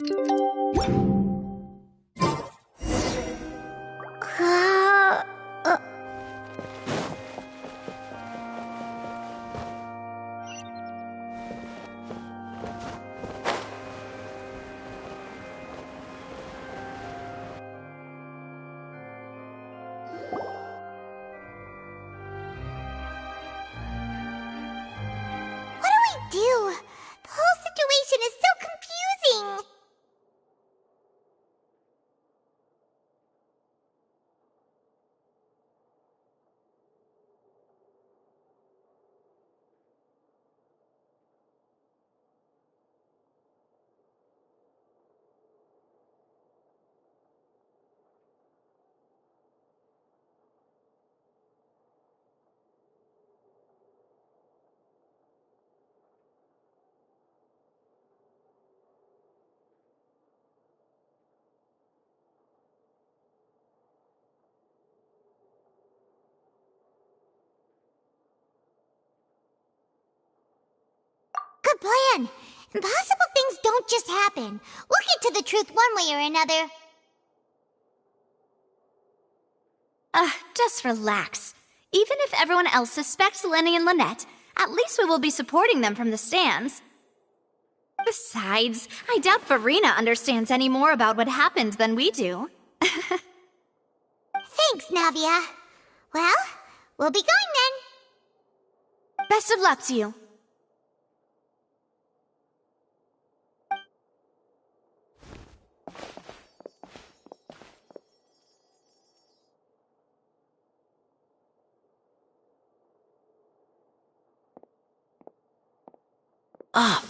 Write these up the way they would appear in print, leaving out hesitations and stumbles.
Do? The whole situation is so confusing! Good plan! Impossible things don't just happen. We'll get to the truth one way or another. Just relax. Even if everyone else suspects Lenny and Lynette, at least we will be supporting them from the stands. Besides, I doubt Farina understands any more about what happened than we do. Thanks, Navia. Well, we'll be going then. Best of luck to you.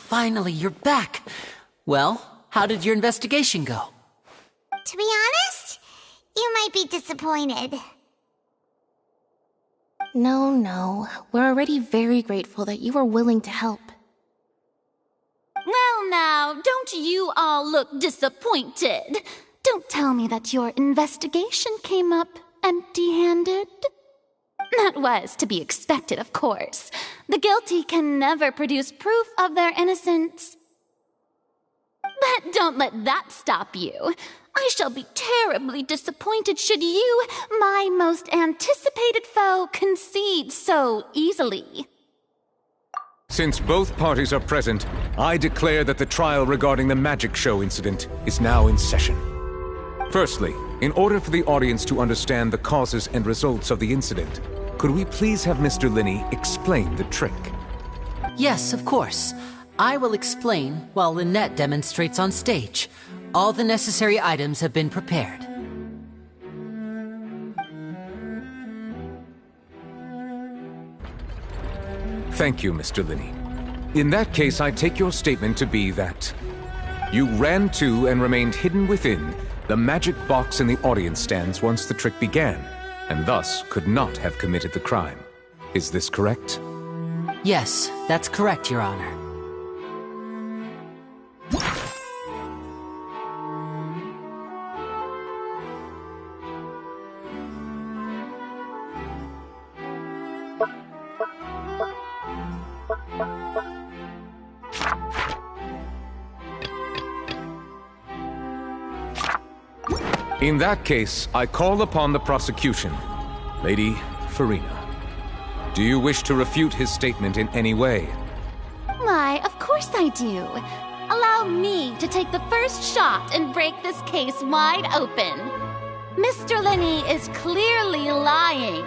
Finally, you're back. Well, how did your investigation go? To be honest, you might be disappointed. No. We're already very grateful that you were willing to help. Well now, don't you all look disappointed. Don't tell me that your investigation came up empty-handed. That was to be expected, of course. The guilty can never produce proof of their innocence. But don't let that stop you. I shall be terribly disappointed should you, my most anticipated foe, concede so easily. Since both parties are present, I declare that the trial regarding the magic show incident is now in session. Firstly, in order for the audience to understand the causes and results of the incident, could we please have Mr. Linney explain the trick? Yes, of course. I will explain while Lynette demonstrates on stage. All the necessary items have been prepared. Thank you, Mr. Linney. In that case, I take your statement to be that you ran to and remained hidden within the magic box in the audience stands once the trick began, and thus could not have committed the crime. Is this correct? Yes, that's correct, Your Honor. In that case, I call upon the prosecution. Lady Farina, do you wish to refute his statement in any way? Why, of course I do. Allow me to take the first shot and break this case wide open. Mr. Linney is clearly lying.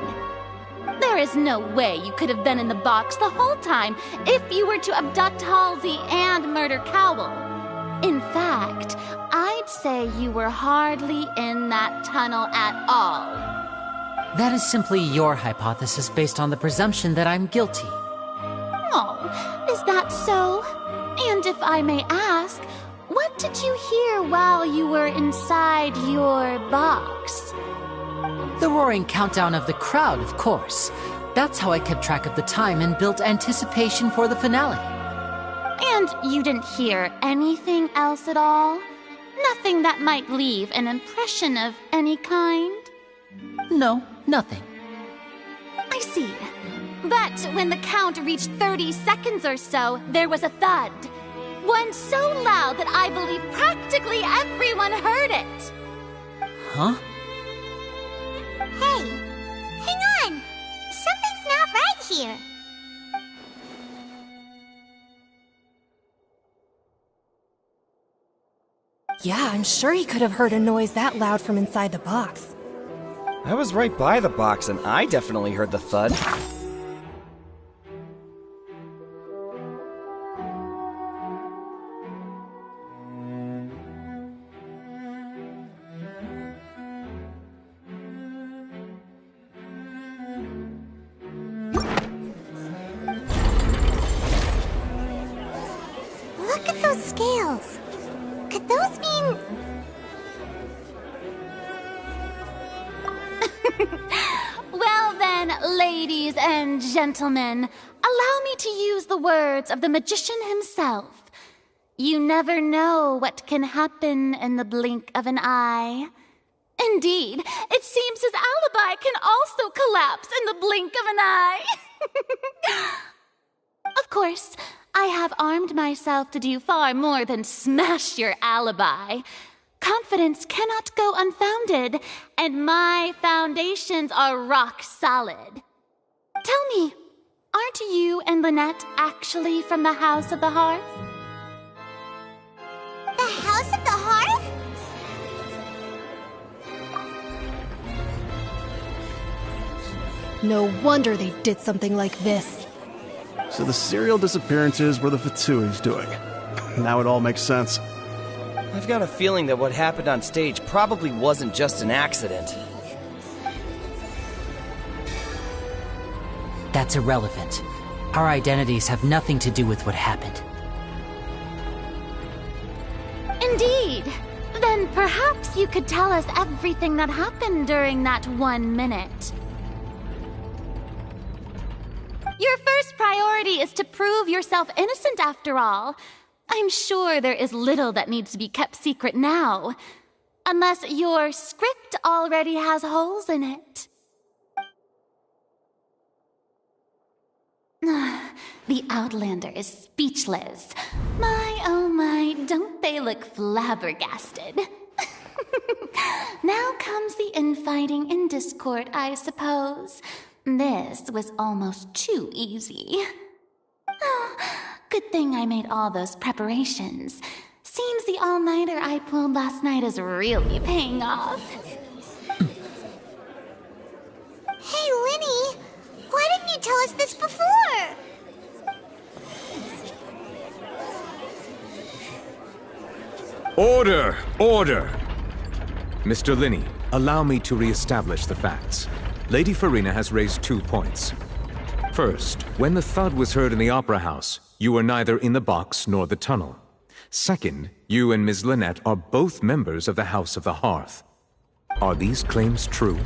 There is no way you could have been in the box the whole time if you were to abduct Halsey and murder Cowell. In fact, I'd say you were hardly in that tunnel at all. That is simply your hypothesis based on the presumption that I'm guilty. Oh, is that so? And if I may ask, what did you hear while you were inside your box? The roaring countdown of the crowd, of course. That's how I kept track of the time and built anticipation for the finale. And you didn't hear anything else at all? Nothing that might leave an impression of any kind? No, nothing. I see. But when the count reached 30 seconds or so, there was a thud. One so loud that I believe practically everyone heard it. Huh? Hey, hang on. Something's not right here. Yeah, I'm sure he could have heard a noise that loud from inside the box. I was right by the box and I definitely heard the thud. Look at those scales. Could those mean... Well then, ladies and gentlemen, allow me to use the words of the magician himself. You never know what can happen in the blink of an eye. Indeed, it seems his alibi can also collapse in the blink of an eye. Of course, I have armed myself to do far more than smash your alibi. Confidence cannot go unfounded, and my foundations are rock solid. Tell me, aren't you and Lynette actually from the House of the Hearth? The House of the Hearth? No wonder they did something like this. So the serial disappearances were the Fatsui's doing. Now it all makes sense. I've got a feeling that what happened on stage probably wasn't just an accident. That's irrelevant. Our identities have nothing to do with what happened. Indeed. Then perhaps you could tell us everything that happened during that 1 minute. Your first priority is to prove yourself innocent after all. I'm sure there is little that needs to be kept secret now. Unless your script already has holes in it. The Outlander is speechless. My, oh my, don't they look flabbergasted? Now comes the infighting and discord, I suppose. This was almost too easy. Oh, good thing I made all those preparations. Seems the all-nighter I pulled last night is really paying off. Hey, Linny, why didn't you tell us this before? Order! Order! Mr. Linney, allow me to re-establish the facts. Lady Farina has raised 2 points. First, when the thud was heard in the Opera House, you were neither in the box nor the tunnel. Second, you and Ms. Lynette are both members of the House of the Hearth. Are these claims true?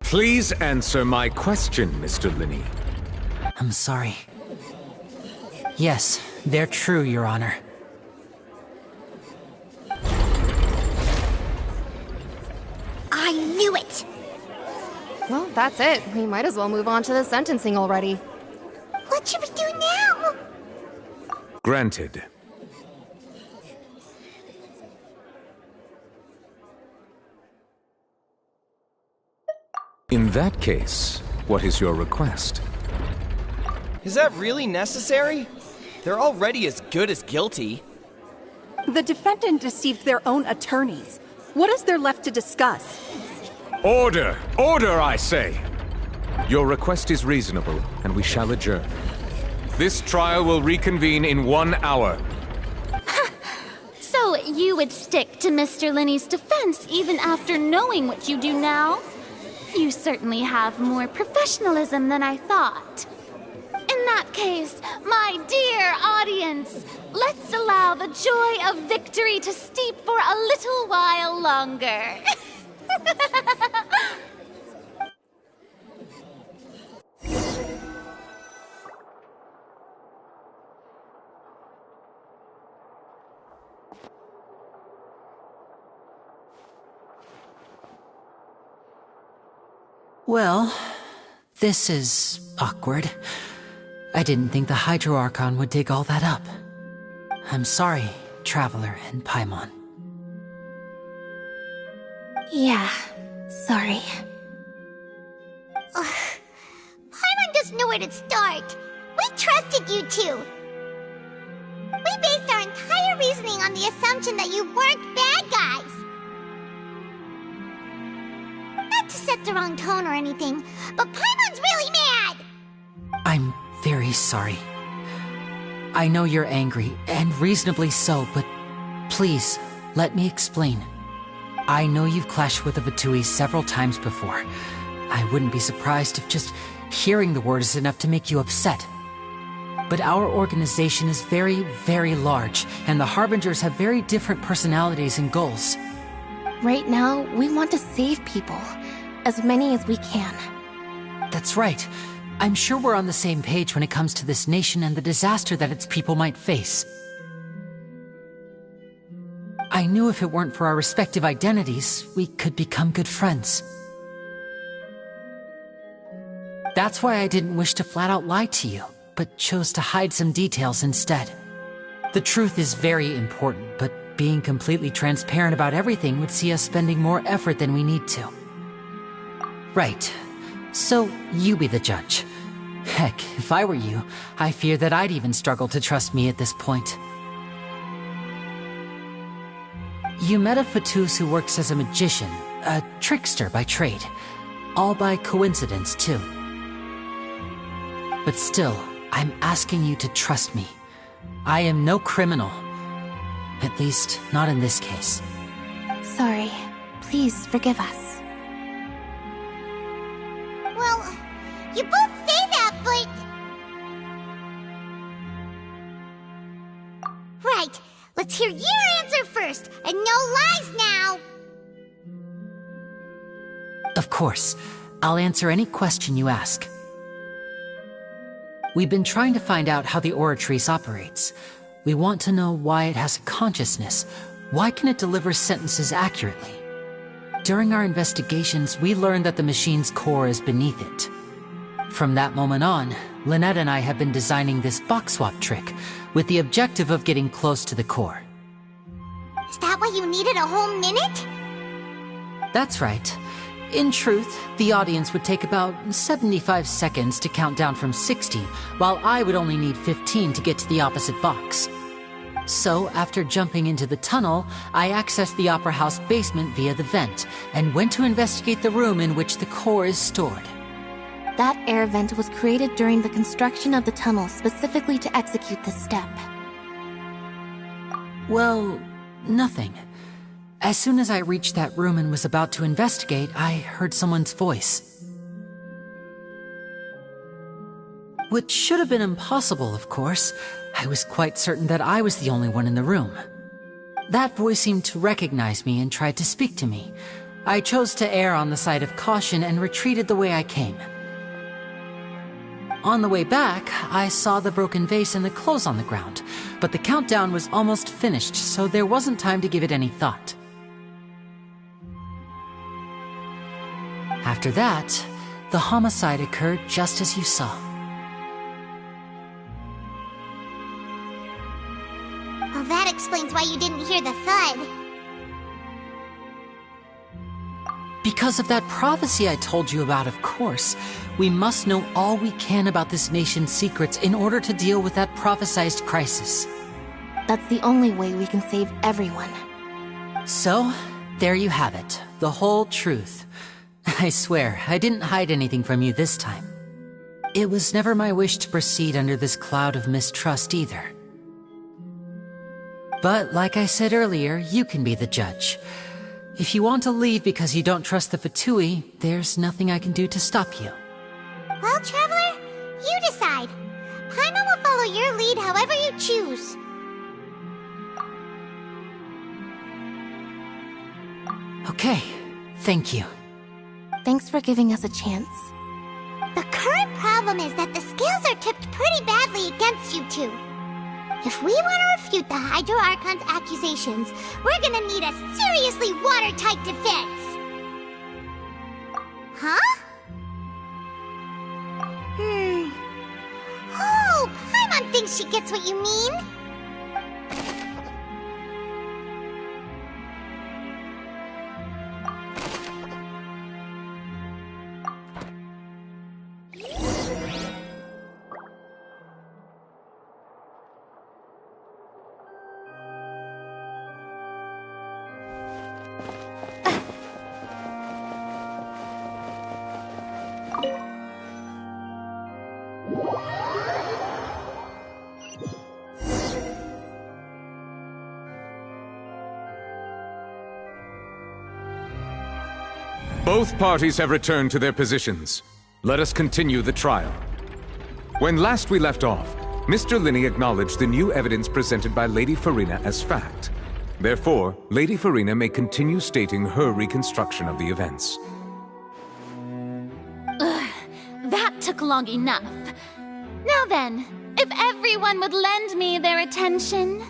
Please answer my question, Mr. Linney. I'm sorry. Yes, they're true, Your Honor. I knew it! Well, that's it. We might as well move on to the sentencing already. What should we do now? Granted. In that case, what is your request? Is that really necessary? They're already as good as guilty. The defendant deceived their own attorneys. What is there left to discuss? Order! Order, I say! Your request is reasonable, and we shall adjourn. This trial will reconvene in 1 hour. So you would stick to Mr. Linney's defense even after knowing what you do now? You certainly have more professionalism than I thought. In that case, my dear audience, let's allow the joy of victory to steep for a little while longer. Well, this is awkward. I didn't think the Hydro Archon would dig all that up. I'm sorry, Traveler and Paimon. Yeah, sorry. Paimon doesn't know where to start. We trusted you two. We based our entire reasoning on the assumption that you weren't bad guys. Not to set the wrong tone or anything, but Paimon's really mad! I'm very sorry. I know you're angry, and reasonably so, but please, let me explain. I know you've clashed with the Fatui several times before. I wouldn't be surprised if just hearing the word is enough to make you upset. But our organization is very, very large, and the Harbingers have very different personalities and goals. Right now, we want to save people. As many as we can. That's right. I'm sure we're on the same page when it comes to this nation and the disaster that its people might face. I knew if it weren't for our respective identities, we could become good friends. That's why I didn't wish to flat out lie to you, but chose to hide some details instead. The truth is very important, but being completely transparent about everything would see us spending more effort than we need to. Right. So, you be the judge. Heck, if I were you, I fear that I'd even struggle to trust me at this point. You met a Fatus who works as a magician, a trickster by trade. All by coincidence, too. But still, I'm asking you to trust me. I am no criminal. At least, not in this case. Sorry. Please forgive us. Well, you both say that, but... Right, let's hear your answer first, and no lies now! Of course. I'll answer any question you ask. We've been trying to find out how the Oratrice operates. We want to know why it has a consciousness. Why can it deliver sentences accurately? During our investigations, we learned that the machine's core is beneath it. From that moment on, Lynette and I have been designing this box swap trick, with the objective of getting close to the core. Is that why you needed a whole minute? That's right. In truth, the audience would take about 75 seconds to count down from 60, while I would only need 15 to get to the opposite box. So, after jumping into the tunnel, I accessed the Opera House basement via the vent, and went to investigate the room in which the core is stored. That air vent was created during the construction of the tunnel specifically to execute this step. Well, nothing. As soon as I reached that room and was about to investigate, I heard someone's voice. Which should have been impossible, of course. I was quite certain that I was the only one in the room. That voice seemed to recognize me and tried to speak to me. I chose to err on the side of caution and retreated the way I came. On the way back, I saw the broken vase and the clothes on the ground, but the countdown was almost finished, so there wasn't time to give it any thought. After that, the homicide occurred just as you saw. Well, that explains why you didn't hear the thud. Because of that prophecy I told you about, of course. We must know all we can about this nation's secrets in order to deal with that prophesized crisis. That's the only way we can save everyone. So, there you have it. The whole truth. I swear, I didn't hide anything from you this time. It was never my wish to proceed under this cloud of mistrust either. But like I said earlier, you can be the judge. If you want to leave because you don't trust the Fatui, there's nothing I can do to stop you. Well, Traveler, you decide. Paimon will follow your lead however you choose. Okay, thank you. Thanks for giving us a chance. The current problem is that the scales are tipped pretty badly against you two. If we want to refute the Hydro Archon's accusations, we're gonna need a seriously watertight defense. Huh? think she gets what you mean? Both parties have returned to their positions. Let us continue the trial. When last we left off, Mr. Linney acknowledged the new evidence presented by Lady Farina as fact. Therefore, Lady Farina may continue stating her reconstruction of the events. That took long enough. Now then, if everyone would lend me their attention.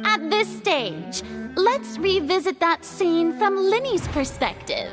At this stage, let's revisit that scene from Linney's perspective.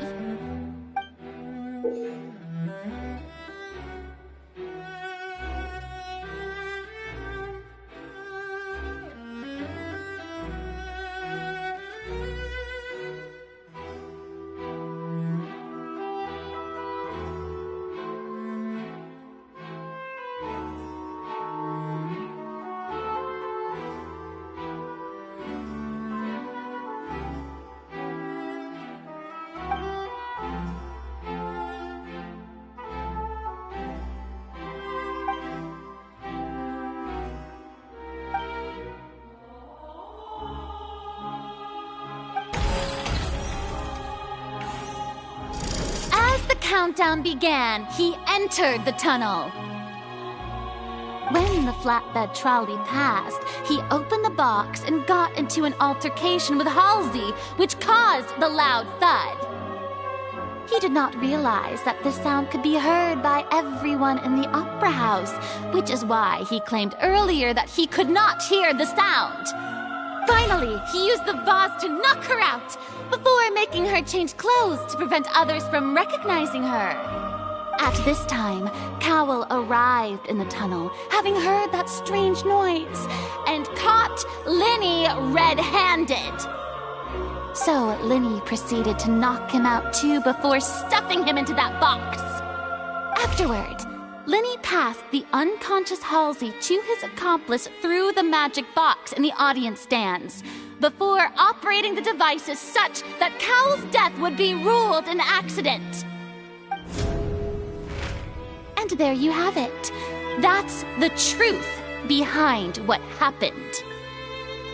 Countdown began, he entered the tunnel. When the flatbed trolley passed, he opened the box and got into an altercation with Halsey, which caused the loud thud. He did not realize that this sound could be heard by everyone in the opera house, which is why he claimed earlier that he could not hear the sound. Finally, he used the vase to knock her out, before making her change clothes to prevent others from recognizing her. At this time, Cowell arrived in the tunnel, having heard that strange noise, and caught Linney red-handed. So Linney proceeded to knock him out too before stuffing him into that box. Afterward, Linney passed the unconscious Halsey to his accomplice through the magic box in the audience stands, before operating the devices such that Cowell's death would be ruled an accident. And there you have it. That's the truth behind what happened.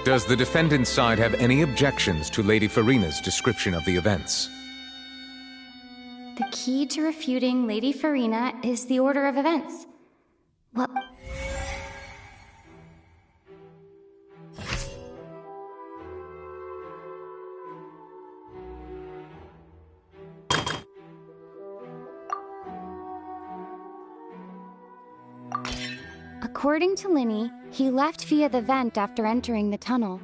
Does the defendant's side have any objections to Lady Farina's description of the events? The key to refuting Lady Farina is the order of events. Well... According to Linney, he left via the vent after entering the tunnel.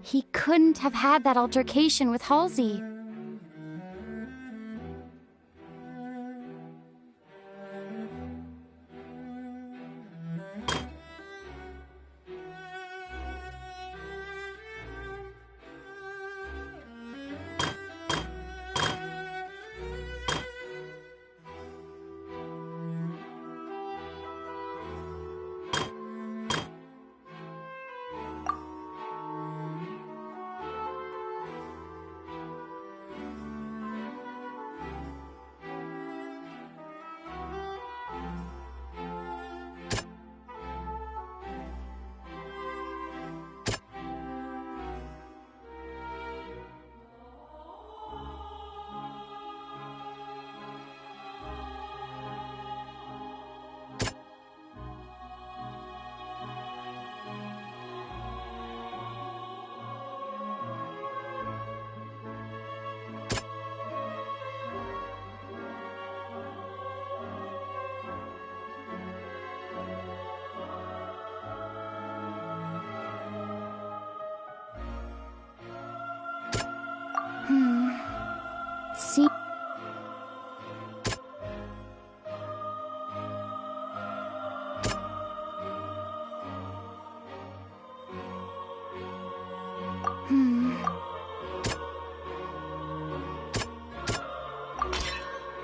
He couldn't have had that altercation with Halsey.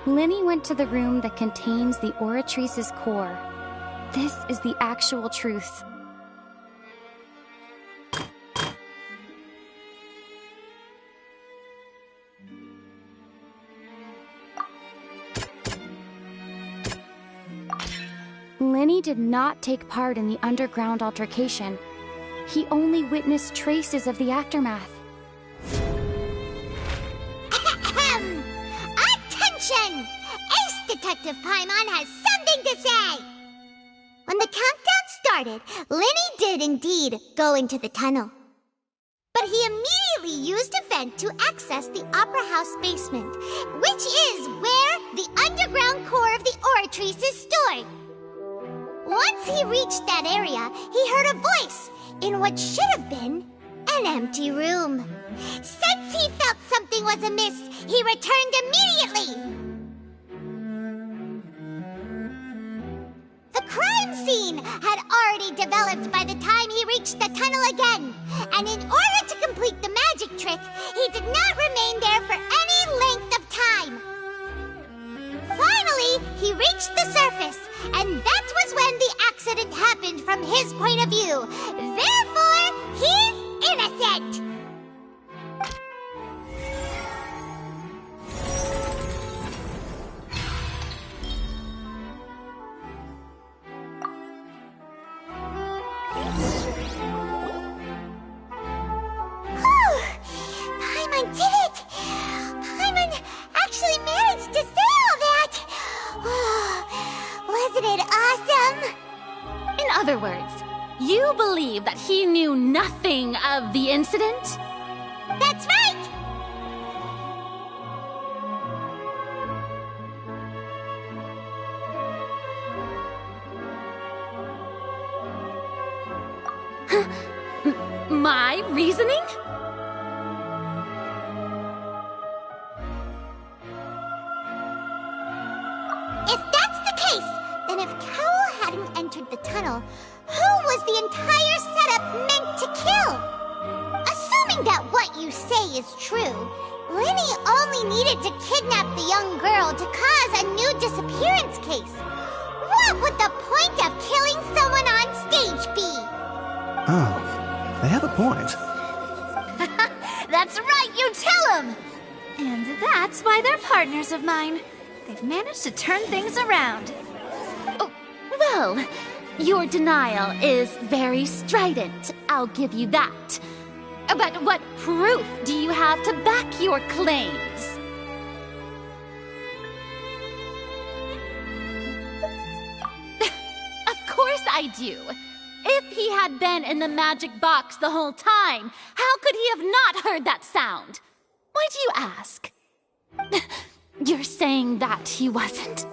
Linny went to the room that contains the Oratrice's core. This is the actual truth. Linny did not take part in the underground altercation. He only witnessed traces of the aftermath. Attention! Ace Detective Paimon has something to say! When the countdown started, Linny did indeed go into the tunnel. But he immediately used a vent to access the Opera House basement, which is where the underground core of the Oratrice is stored. Once he reached that area, he heard a voice in what should have been an empty room. Since he felt something was amiss, he returned immediately. The crime scene had already developed by the time he reached the tunnel again, and in order to complete the magic trick, he did not remain there for any length of time. Finally, he reached the surface, and that was when the accident happened from his point of view. Therefore, he's innocent! Paimon did it! Paimon actually managed to say all that! Wasn't it awesome? In other words, you believe that he knew nothing of the incident? That's right! My reasoning? If that's the case, then if Cowell hadn't entered the tunnel, who was the entire setup meant to kill? Assuming that what you say is true, Linny only needed to kidnap the young girl to cause a new disappearance case. What would the point of killing someone on stage be? Oh, they have a point. That's right, you tell them! And that's why they're partners of mine. They've managed to turn things around. Oh, well, your denial is very strident, I'll give you that. But what proof do you have to back your claims? Of course I do. If he had been in the magic box the whole time, how could he have not heard that sound? Why do you ask? You're saying that he wasn't.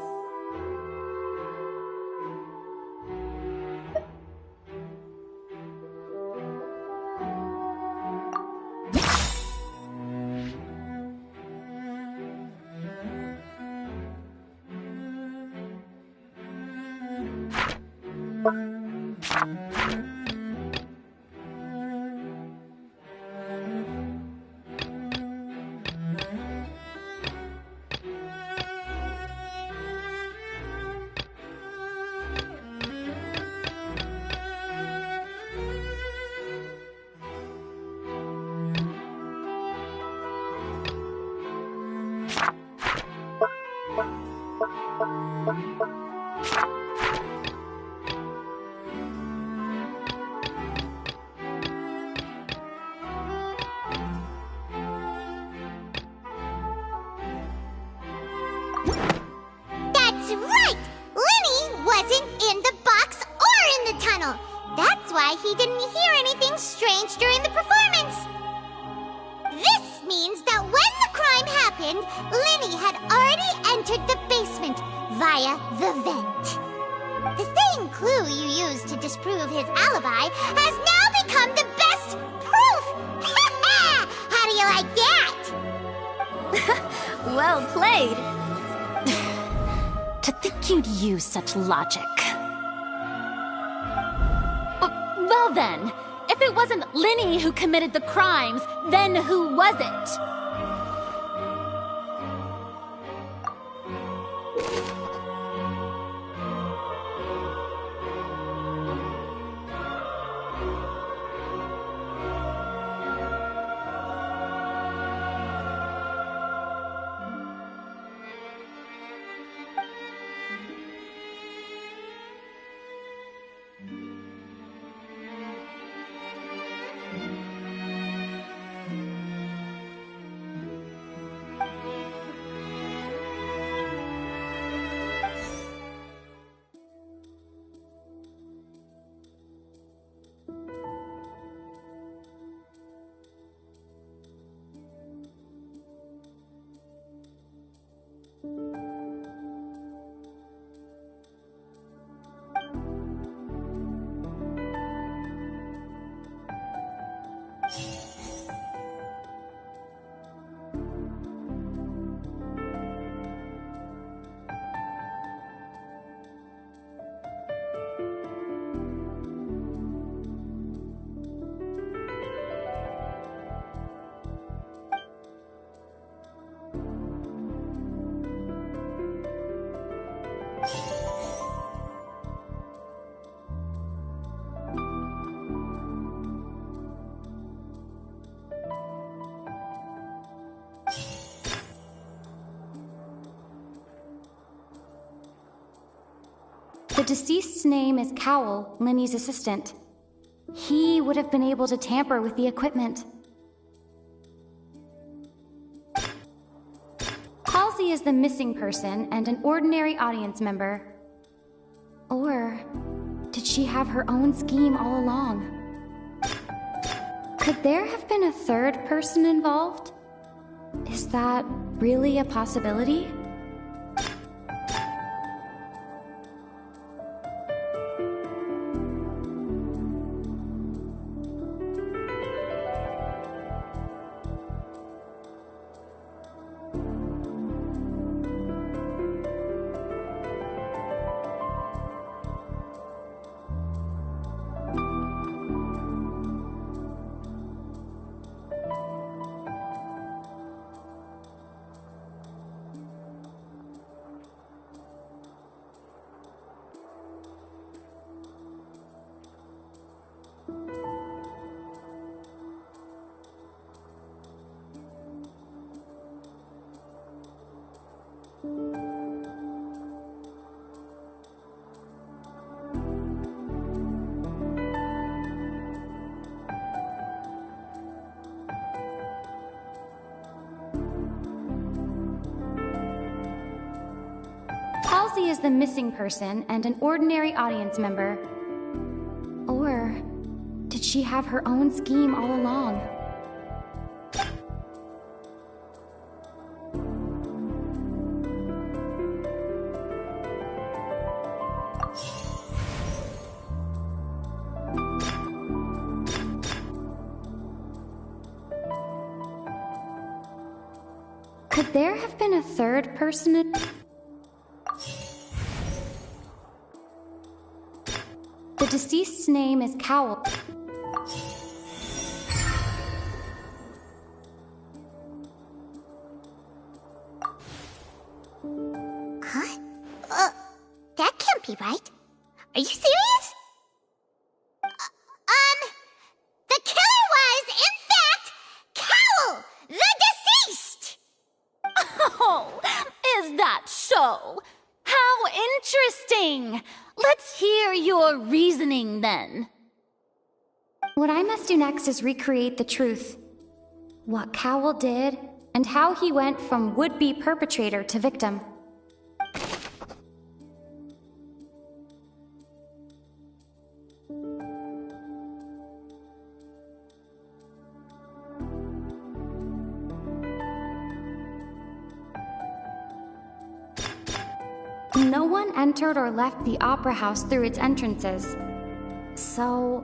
That's right! Linny wasn't in the box or in the tunnel. That's why he didn't hear anything strange during the performance. This means that when the crime happened, Linny had already entered the basement via the vent. The same clue you used to disprove his alibi has now become the best proof! How do you like that? Well played. To think you'd use such logic. Well then, if it wasn't Linny who committed the crimes, then who was it? The deceased's name is Cowell, Linny's assistant. He would have been able to tamper with the equipment. Halsey is the missing person and an ordinary audience member. Or did she have her own scheme all along? Could there have been a third person involved? Is that really a possibility? Halsey is the missing person and an ordinary audience member. Or did she have her own scheme all along? Could there have been a third person? The deceased's name is Cowell. Huh? That can't be right. Are you serious? The killer was, in fact, Cowell, the deceased! Oh, is that so? How interesting! Let's hear your reasoning then. What I must do next is recreate the truth. What Cowell did, and how he went from would-be perpetrator to victim. No one entered or left the opera house through its entrances. So,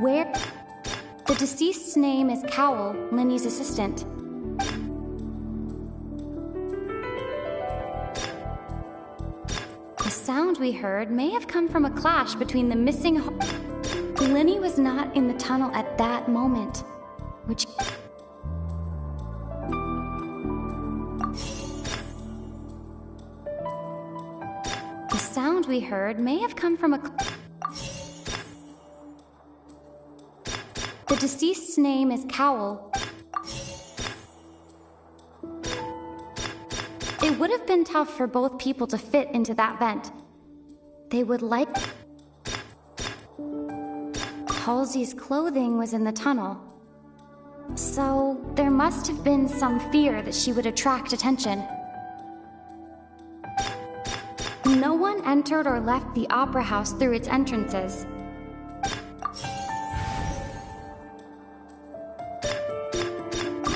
where? The deceased's name is Cowell, Linny's assistant. The sound we heard may have come from a clash between the missing. Linny was not in the tunnel at that moment, which. The sound we heard may have come from a. The deceased's name is Cowell. It would have been tough for both people to fit into that vent. They would like. Halsey's clothing was in the tunnel. So there must have been some fear that she would attract attention. No one entered or left the opera house through its entrances.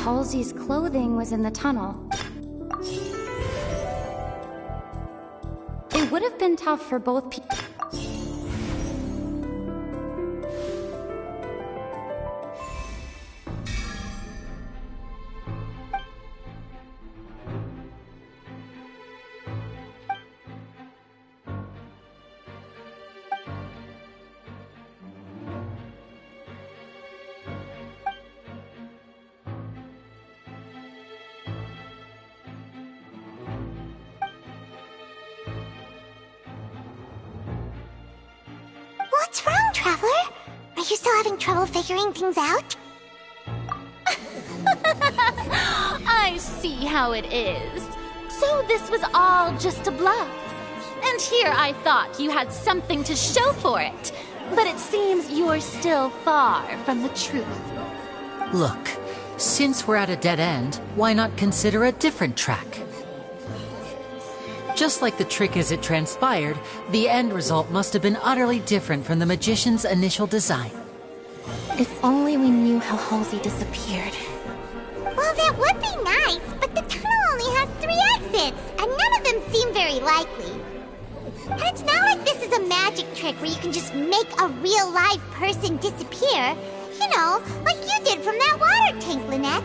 Halsey's clothing was in the tunnel. It would have been tough for both people. What's wrong, Traveler? Are you still having trouble figuring things out? I see how it is. So this was all just a bluff. And here I thought you had something to show for it. But it seems you're still far from the truth. Look, since we're at a dead end, why not consider a different track? Just like the trick as it transpired, the end result must have been utterly different from the magician's initial design. If only we knew how Halsey disappeared. Well, that would be nice, but the tunnel only has 3 exits, and none of them seem very likely. And it's not like this is a magic trick where you can just make a real live person disappear. You know, like you did from that water tank, Lynette.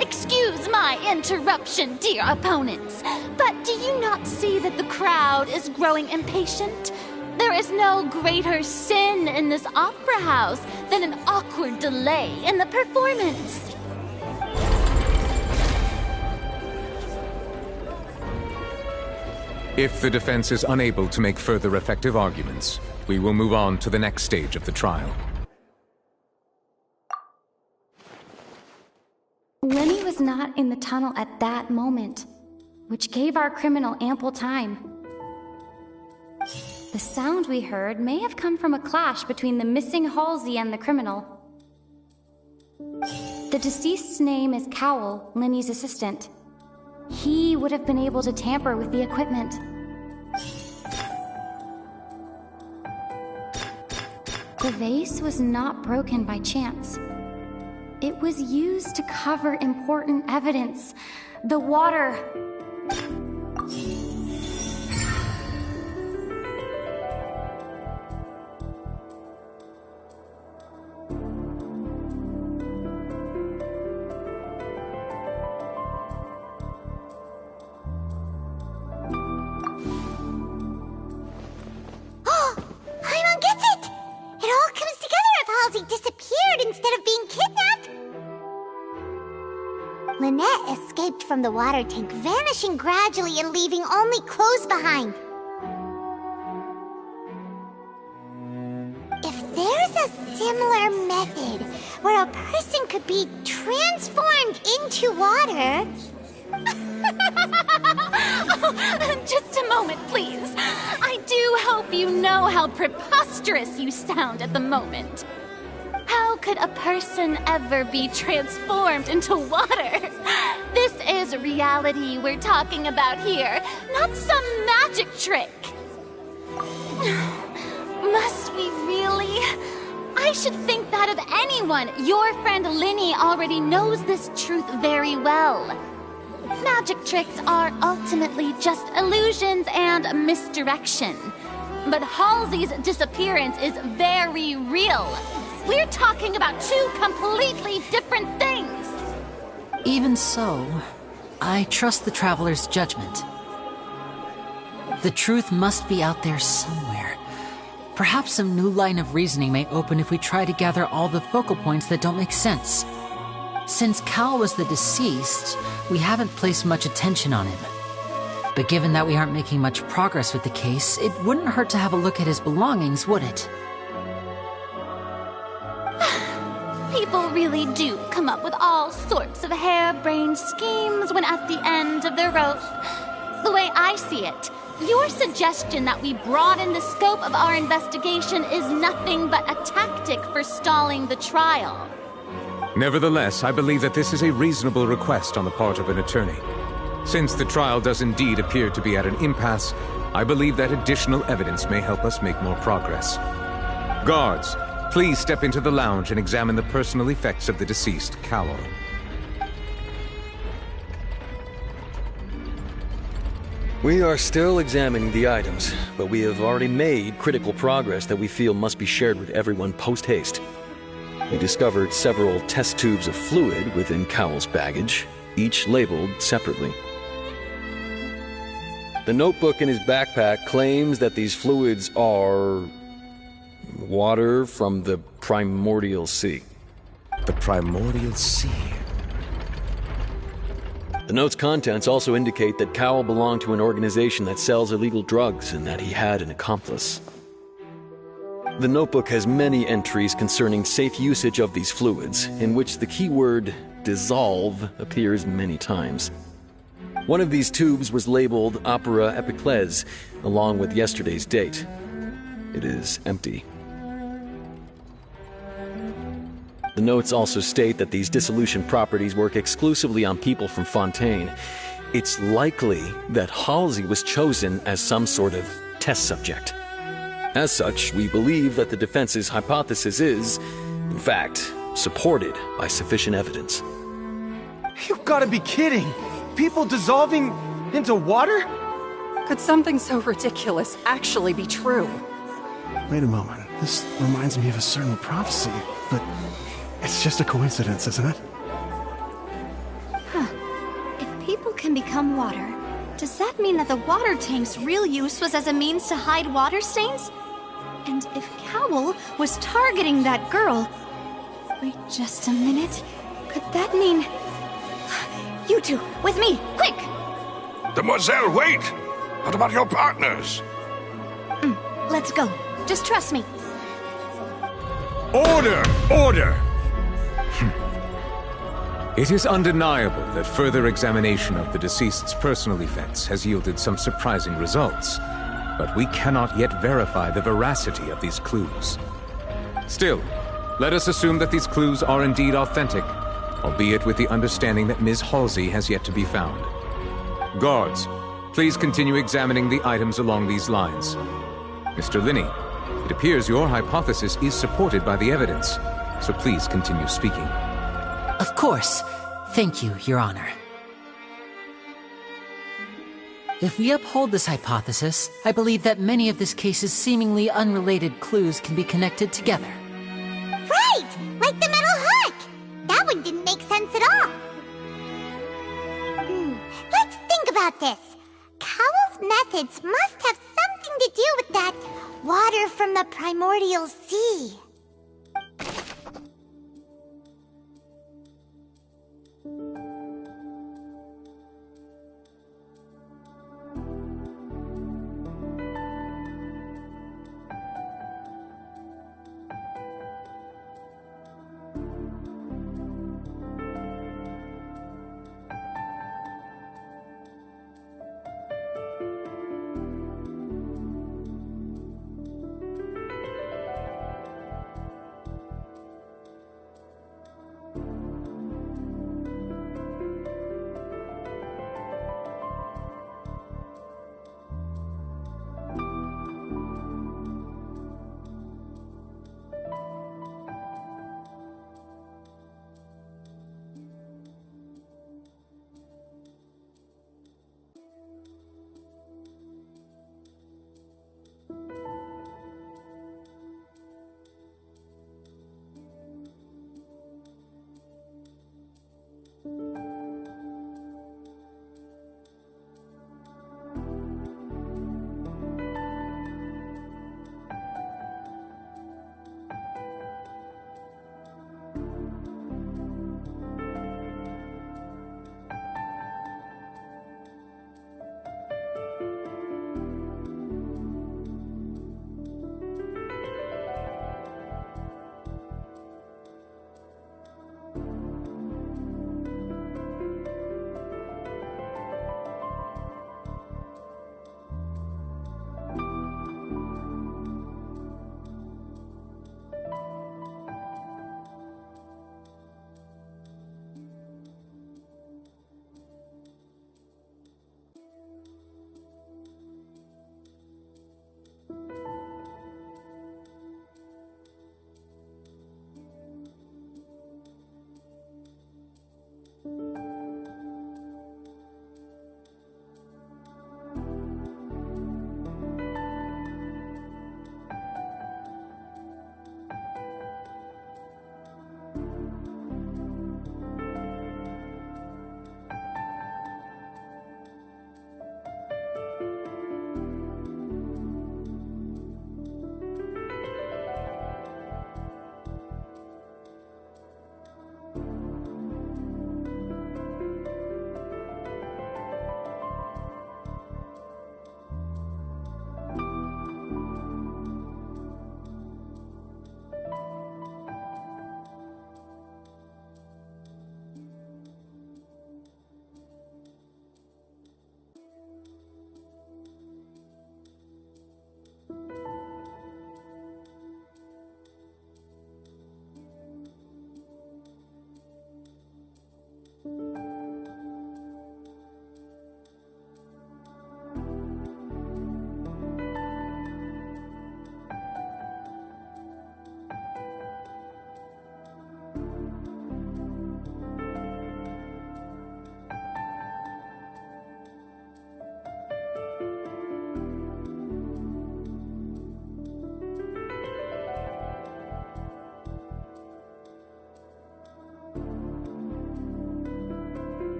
Excuse my interruption, dear opponents, but do you not see that the crowd is growing impatient? There is no greater sin in this opera house than an awkward delay in the performance. If the defense is unable to make further effective arguments, we will move on to the next stage of the trial. Lenny was not in the tunnel at that moment, which gave our criminal ample time. The sound we heard may have come from a clash between the missing Halsey and the criminal. The deceased's name is Cowell, Lenny's assistant. He would have been able to tamper with the equipment. The vase was not broken by chance. It was used to cover important evidence. The water. Lynette escaped from the water tank, vanishing gradually and leaving only clothes behind. If there's a similar method where a person could be transformed into water... Oh, just a moment, please. I do hope you know how preposterous you sound at the moment. How could a person ever be transformed into water? This is reality we're talking about here, not some magic trick. Must we really? I should think that of anyone. Your friend Linny already knows this truth very well. Magic tricks are ultimately just illusions and misdirection. But Halsey's disappearance is very real. We're talking about 2 completely different things. Even so, I trust the traveler's judgment. The truth must be out there somewhere. Perhaps some new line of reasoning may open if we try to gather all the focal points that don't make sense. Since Cal was the deceased, we haven't placed much attention on him. But given that we aren't making much progress with the case, it wouldn't hurt to have a look at his belongings, would it? People really do come up with all sorts of harebrained schemes when at the end of their rope. The way I see it, your suggestion that we broaden the scope of our investigation is nothing but a tactic for stalling the trial. Nevertheless, I believe that this is a reasonable request on the part of an attorney. Since the trial does indeed appear to be at an impasse, I believe that additional evidence may help us make more progress. Guards, please step into the lounge and examine the personal effects of the deceased, Cowell. We are still examining the items, but we have already made critical progress that we feel must be shared with everyone post-haste. We discovered several test tubes of fluid within Cowell's baggage, each labeled separately. The notebook in his backpack claims that these fluids are water from the primordial sea. The primordial sea? The note's contents also indicate that Cowell belonged to an organization that sells illegal drugs and that he had an accomplice. The notebook has many entries concerning safe usage of these fluids, in which the keyword dissolve appears many times. One of these tubes was labeled Opera Epiclese, along with yesterday's date. It is empty. The notes also state that these dissolution properties work exclusively on people from Fontaine. It's likely that Halsey was chosen as some sort of test subject. As such, we believe that the defense's hypothesis is, in fact, supported by sufficient evidence. You've got to be kidding! People dissolving into water? Could something so ridiculous actually be true? Wait a moment. This reminds me of a certain prophecy, but it's just a coincidence, isn't it? If people can become water, does that mean that the water tank's real use was as a means to hide water stains? And if Cowl was targeting that girl... Wait just a minute. Could that mean... You two, with me, quick! Demoiselle, wait! What about your partners? Let's go. Just trust me. Order! Order! It is undeniable that further examination of the deceased's personal effects has yielded some surprising results, but we cannot yet verify the veracity of these clues. Still, let us assume that these clues are indeed authentic, albeit with the understanding that Ms. Halsey has yet to be found. Guards, please continue examining the items along these lines. Mr. Linney, it appears your hypothesis is supported by the evidence, so please continue speaking. Of course. Thank you, Your Honor. If we uphold this hypothesis, I believe that many of this case's seemingly unrelated clues can be connected together. Right! Like the metal hook! That one didn't make sense at all. Let's think about this. Cowell's methods must have something to do with that water from the primordial sea.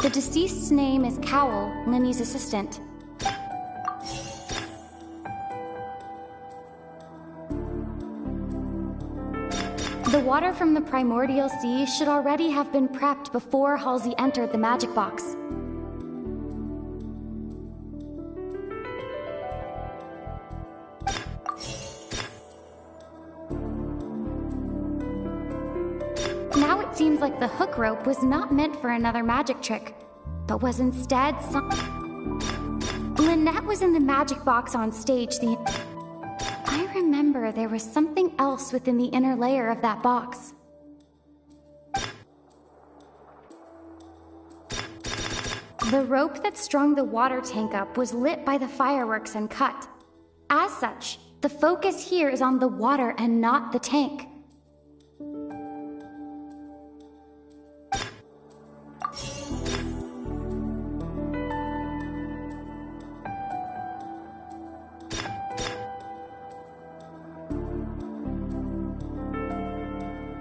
The deceased's name is Cowell, Linny's assistant. The water from the primordial sea should already have been prepped before Halsey entered the magic box. Now it seems like the hook rope was not meant for another magic trick, but was instead Lynette was in the magic box on stage I remember there was something else within the inner layer of that box. The rope that strung the water tank up was lit by the fireworks and cut. As such, the focus here is on the water and not the tank.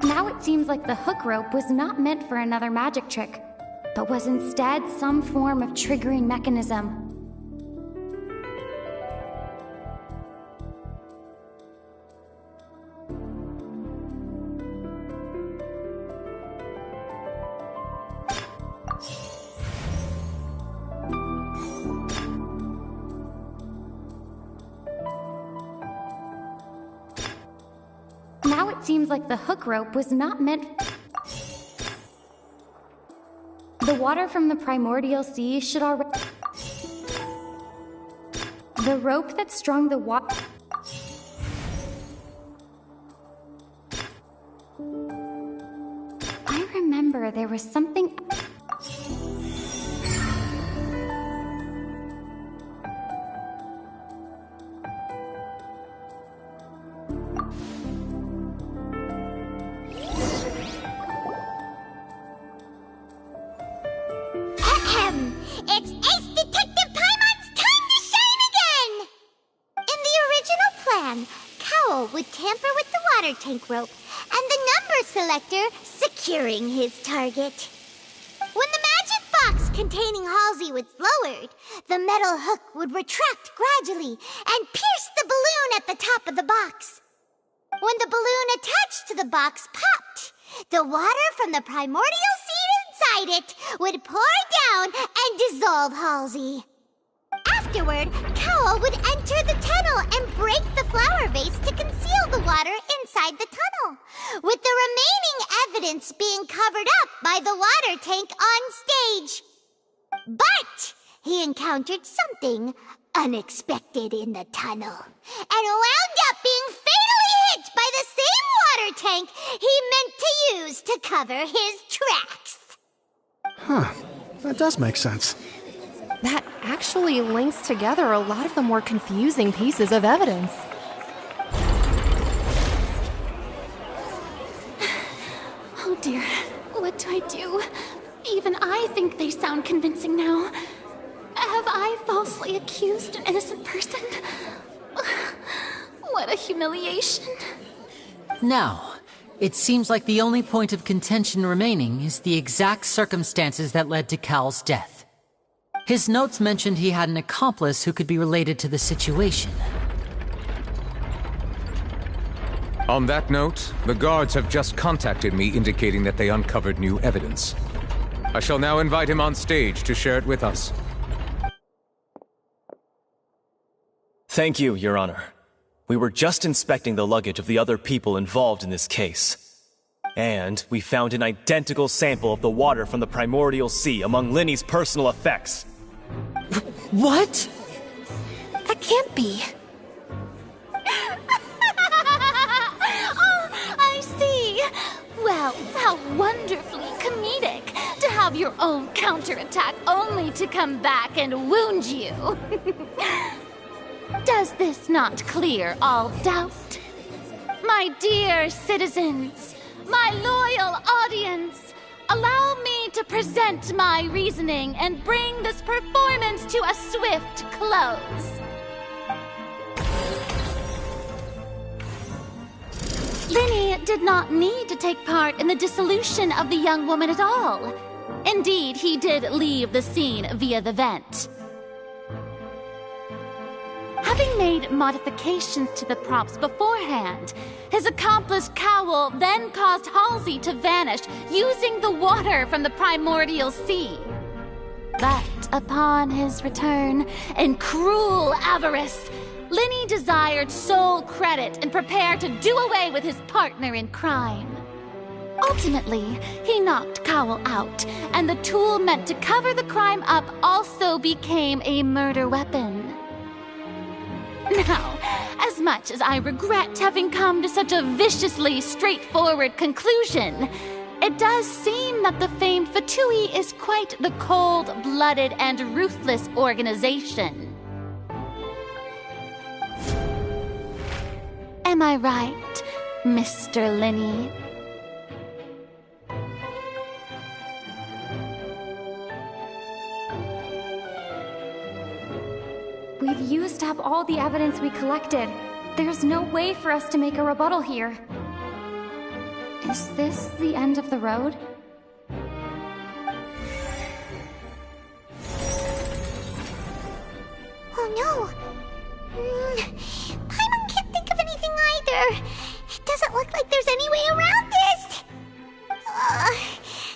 Now it seems like the hook rope was not meant for another magic trick, but was instead some form of triggering mechanism. Now it seems like the hook rope was not meant. The water from the primordial sea should already. The rope that strung the water. I remember there was something. It's Ace Detective Paimon's time to shine again! In the original plan, Cowell would tamper with the water tank rope and the number selector securing his target. When the magic box containing Halsey was lowered, the metal hook would retract gradually and pierce the balloon at the top of the box. When the balloon attached to the box popped, the water from the primordial seed inside it would pour down and dissolve Halsey. Afterward, Cowell would enter the tunnel and break the flower vase to conceal the water inside the tunnel, with the remaining evidence being covered up by the water tank on stage. But he encountered something unexpected in the tunnel and wound up being fatally hit by the same water tank he meant to use to cover his tracks. Huh. That does make sense. That actually links together a lot of the more confusing pieces of evidence. Oh dear, what do I do? Even I think they sound convincing now. Have I falsely accused an innocent person? What a humiliation. Now, it seems like the only point of contention remaining is the exact circumstances that led to Cal's death. His notes mentioned he had an accomplice who could be related to the situation. On that note, the guards have just contacted me indicating that they uncovered new evidence. I shall now invite him on stage to share it with us. Thank you, Your Honor. We were just inspecting the luggage of the other people involved in this case. And we found an identical sample of the water from the primordial sea among Linny's personal effects. What? That can't be. Oh, I see. Well, how wonderfully comedic to have your own counterattack only to come back and wound you. Does this not clear all doubt? My dear citizens, my loyal audience, allow me to present my reasoning and bring this performance to a swift close. Linny did not need to take part in the dissolution of the young woman at all. Indeed, he did leave the scene via the vent. Having made modifications to the props beforehand, his accomplice Cowell then caused Halsey to vanish using the water from the primordial sea. But upon his return, in cruel avarice, Linny desired sole credit and prepared to do away with his partner in crime. Ultimately, he knocked Cowell out, and the tool meant to cover the crime up also became a murder weapon. Now, as much as I regret having come to such a viciously straightforward conclusion, it does seem that the famed Fatui is quite the cold-blooded and ruthless organization. Am I right, Mr. Linny? We've used up all the evidence we collected. There's no way for us to make a rebuttal here. Is this the end of the road? Oh no! Paimon can't think of anything either. It doesn't look like there's any way around this.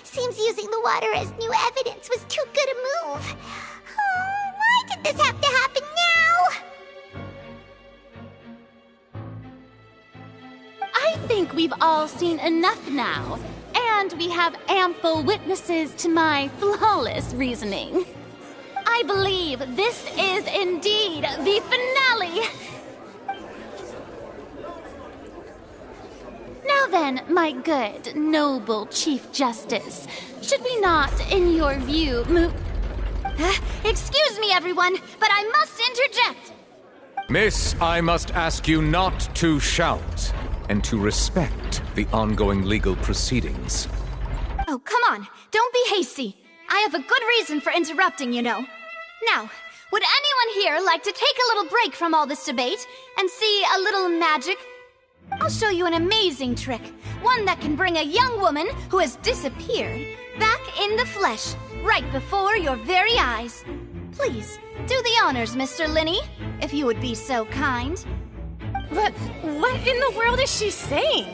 Seems using the water as new evidence was too good a move. Why did this have to happen now? I think we've all seen enough now, and we have ample witnesses to my flawless reasoning. I believe this is indeed the finale. Now then, my good, noble Chief Justice, should we not, in your view, move... Excuse me, everyone, but I must interject. Miss, I must ask you not to shout, and to respect the ongoing legal proceedings. Oh, come on. Don't be hasty. I have a good reason for interrupting, you know. Now, would anyone here like to take a little break from all this debate and see a little magic? I'll show you an amazing trick. One that can bring a young woman who has disappeared back in the flesh, right before your very eyes. Please, do the honors, Mr. Linny, if you would be so kind. But what in the world is she saying?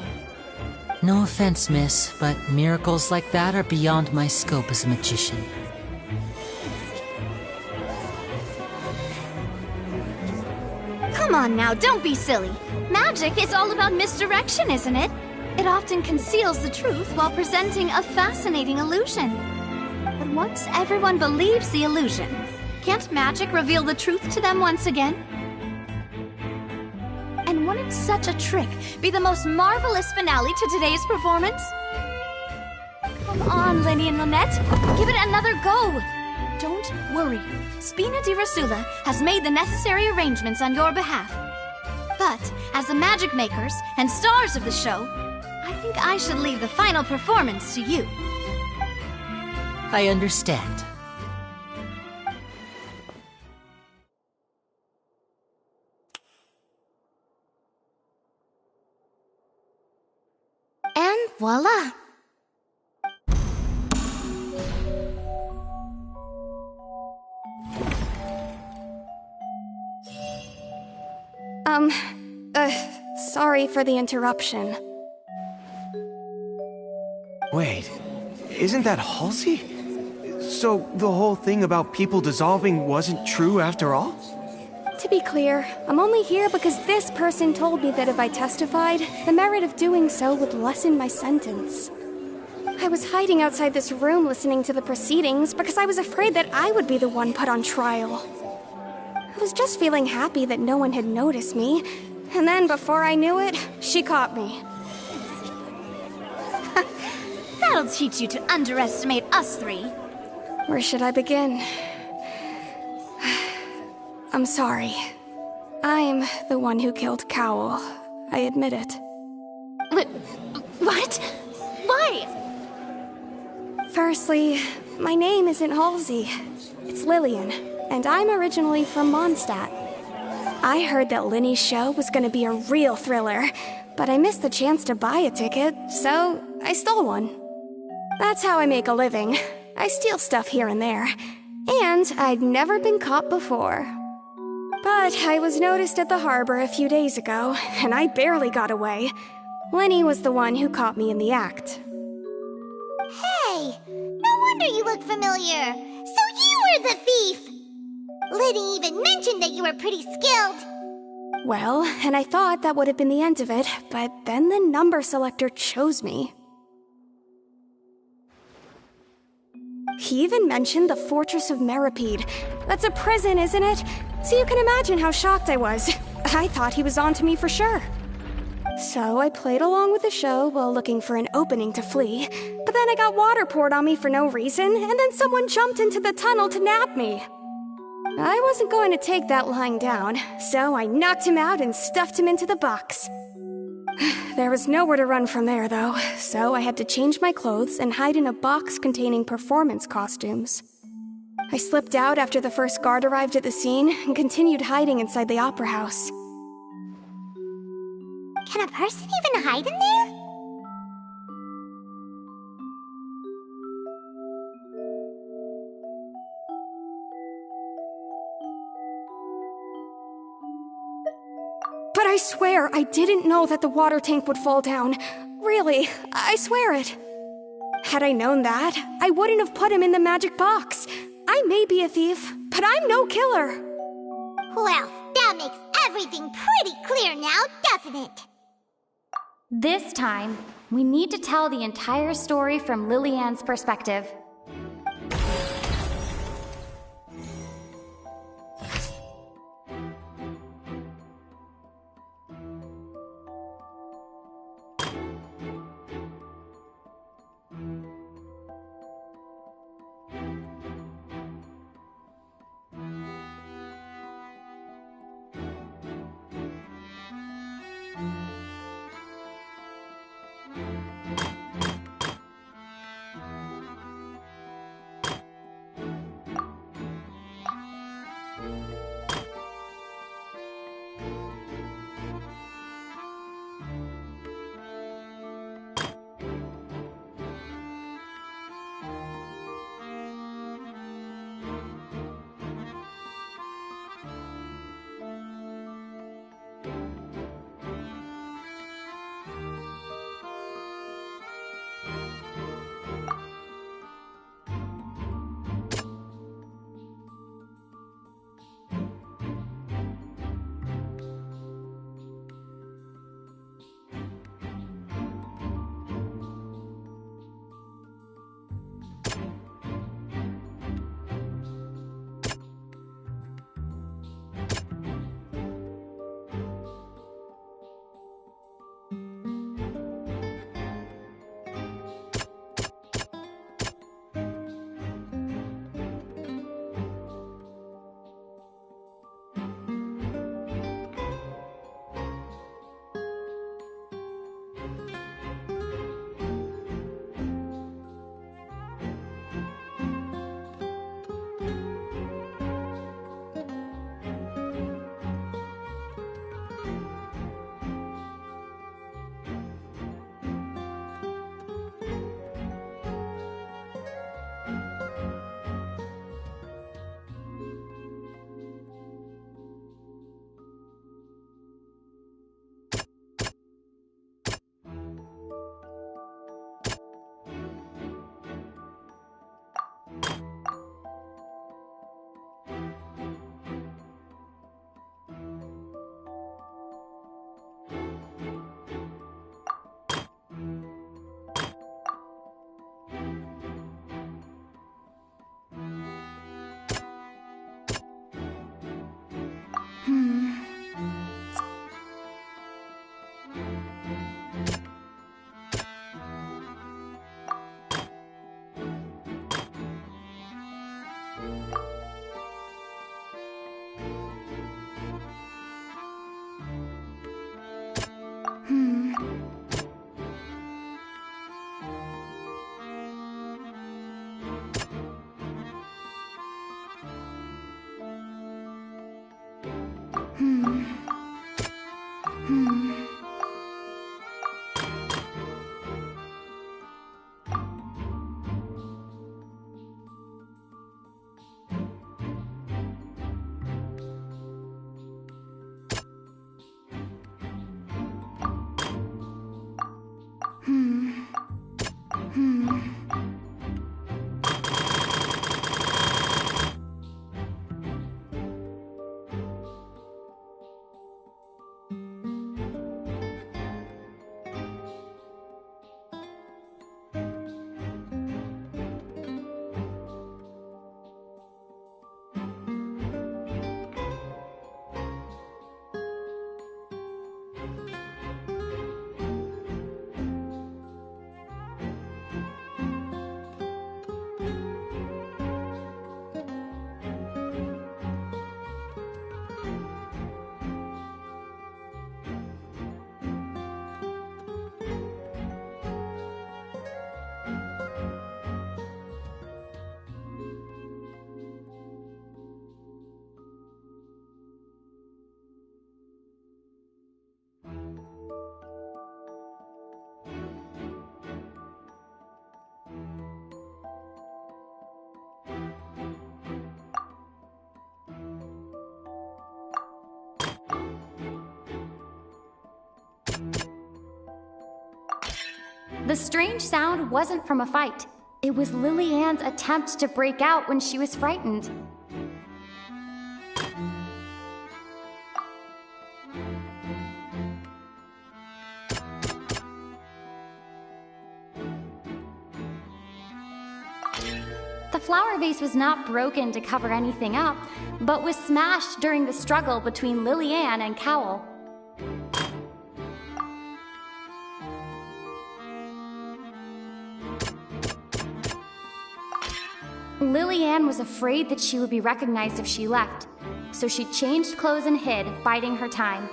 No offense, miss, but miracles like that are beyond my scope as a magician. Come on now, don't be silly. Magic is all about misdirection, isn't it? It often conceals the truth while presenting a fascinating illusion. But once everyone believes the illusion, can't magic reveal the truth to them once again? And wouldn't such a trick be the most marvelous finale to today's performance? Come on, Linny and Lynette, give it another go. Don't worry. Spina di Rasula has made the necessary arrangements on your behalf. But, as the magic makers and stars of the show, I think I should leave the final performance to you. I understand. And voila! Sorry for the interruption. Wait, isn't that Halsey? So the whole thing about people dissolving wasn't true after all? To be clear, I'm only here because this person told me that if I testified, the merit of doing so would lessen my sentence. I was hiding outside this room listening to the proceedings because I was afraid that I would be the one put on trial. I was just feeling happy that no one had noticed me, and then before I knew it, she caught me. That'll teach you to underestimate us three. Where should I begin? I'm sorry. I'm the one who killed Cowell. I admit it. What? Why? Firstly, my name isn't Halsey. It's Lillian, and I'm originally from Mondstadt. I heard that Linny's show was gonna be a real thriller, but I missed the chance to buy a ticket, so I stole one. That's how I make a living. I steal stuff here and there. And I'd never been caught before. But I was noticed at the harbor a few days ago, and I barely got away. Lenny was the one who caught me in the act. Hey, no wonder you look familiar. So you were the thief! Lenny even mentioned that you were pretty skilled. Well, and I thought that would have been the end of it, but then the number selector chose me. He even mentioned the Fortress of Meripede. That's a prison, isn't it? So you can imagine how shocked I was. I thought he was onto me for sure. So I played along with the show while looking for an opening to flee. But then I got water poured on me for no reason, and then someone jumped into the tunnel to nab me. I wasn't going to take that lying down, so I knocked him out and stuffed him into the box. There was nowhere to run from there, though, so I had to change my clothes and hide in a box containing performance costumes. I slipped out after the first guard arrived at the scene and continued hiding inside the opera house. Can a person even hide in there? But I swear I didn't know that the water tank would fall down. Really, I swear it. Had I known that, I wouldn't have put him in the magic box. I may be a thief, but I'm no killer. Well, that makes everything pretty clear now, doesn't it? This time, we need to tell the entire story from Lillian's perspective. The strange sound wasn't from a fight. It was Lily-Ann's attempt to break out when she was frightened. The flower vase was not broken to cover anything up, but was smashed during the struggle between Lily-Ann and Cowl. Lily-Ann was afraid that she would be recognized if she left, so she changed clothes and hid, biding her time.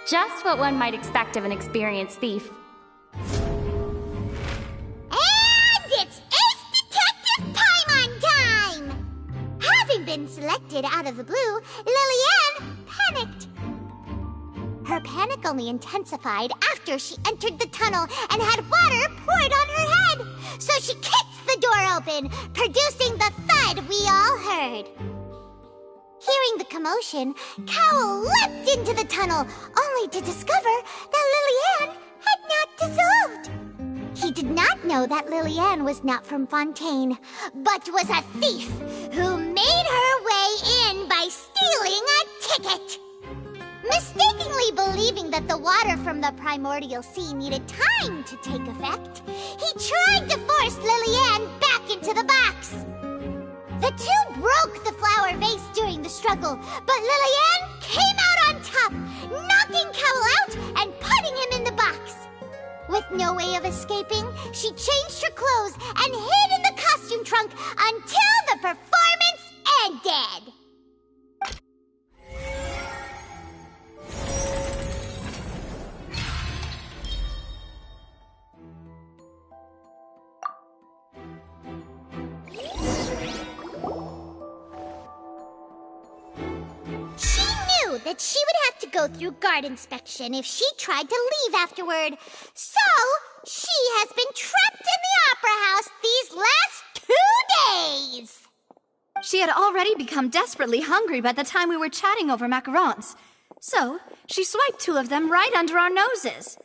Just what one might expect of an experienced thief. Been selected out of the blue, Lily-Ann panicked. Her panic only intensified after she entered the tunnel and had water poured on her head. So she kicked the door open, producing the thud we all heard. Hearing the commotion, Cowl leapt into the tunnel, only to discover that Lily-Ann had not dissolved. He did not know that Lily-Ann was not from Fontaine, but was a thief who made her way in by stealing a ticket. Mistakenly believing that the water from the primordial sea needed time to take effect, he tried to force Lily-Ann back into the box. The two broke the flower vase during the struggle, but Lily-Ann came out on top, knocking Cowl out and putting him in the box. With no way of escaping, she changed her clothes and hid in the costume trunk until the performance ended. She knew that she would have to go through guard inspection if she tried to leave afterward. So, she has been trapped in the Opera House these last 2 days. She had already become desperately hungry by the time we were chatting over macarons. So, she swiped 2 of them right under our noses.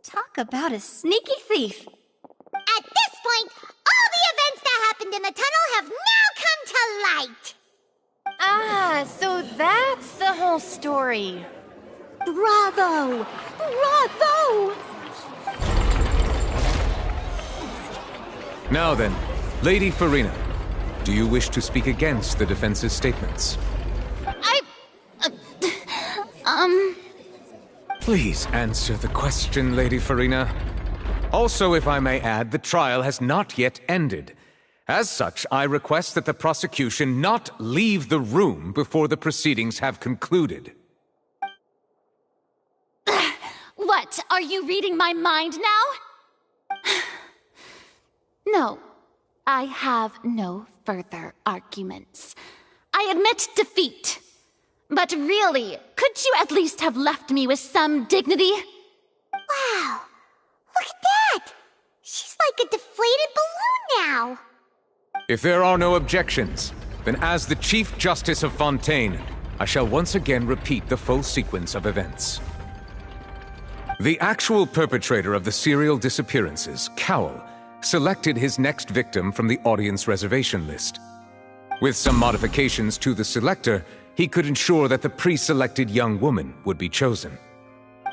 Talk about a sneaky thief. At this point, all the events that happened in the tunnel have now come to light. Ah, so that's the whole story. Bravo! Bravo! Now then, Lady Farina, do you wish to speak against the defense's statements? Please answer the question, Lady Farina. Also, if I may add, the trial has not yet ended. As such, I request that the prosecution not leave the room before the proceedings have concluded. What? Are you reading my mind now? No, I have no further arguments. I admit defeat. But really, could you at least have left me with some dignity? Wow, look at that! She's like a deflated balloon now. If there are no objections, then as the Chief Justice of Fontaine, I shall once again repeat the full sequence of events. The actual perpetrator of the serial disappearances, Cowl, selected his next victim from the audience reservation list. With some modifications to the selector, he could ensure that the pre-selected young woman would be chosen.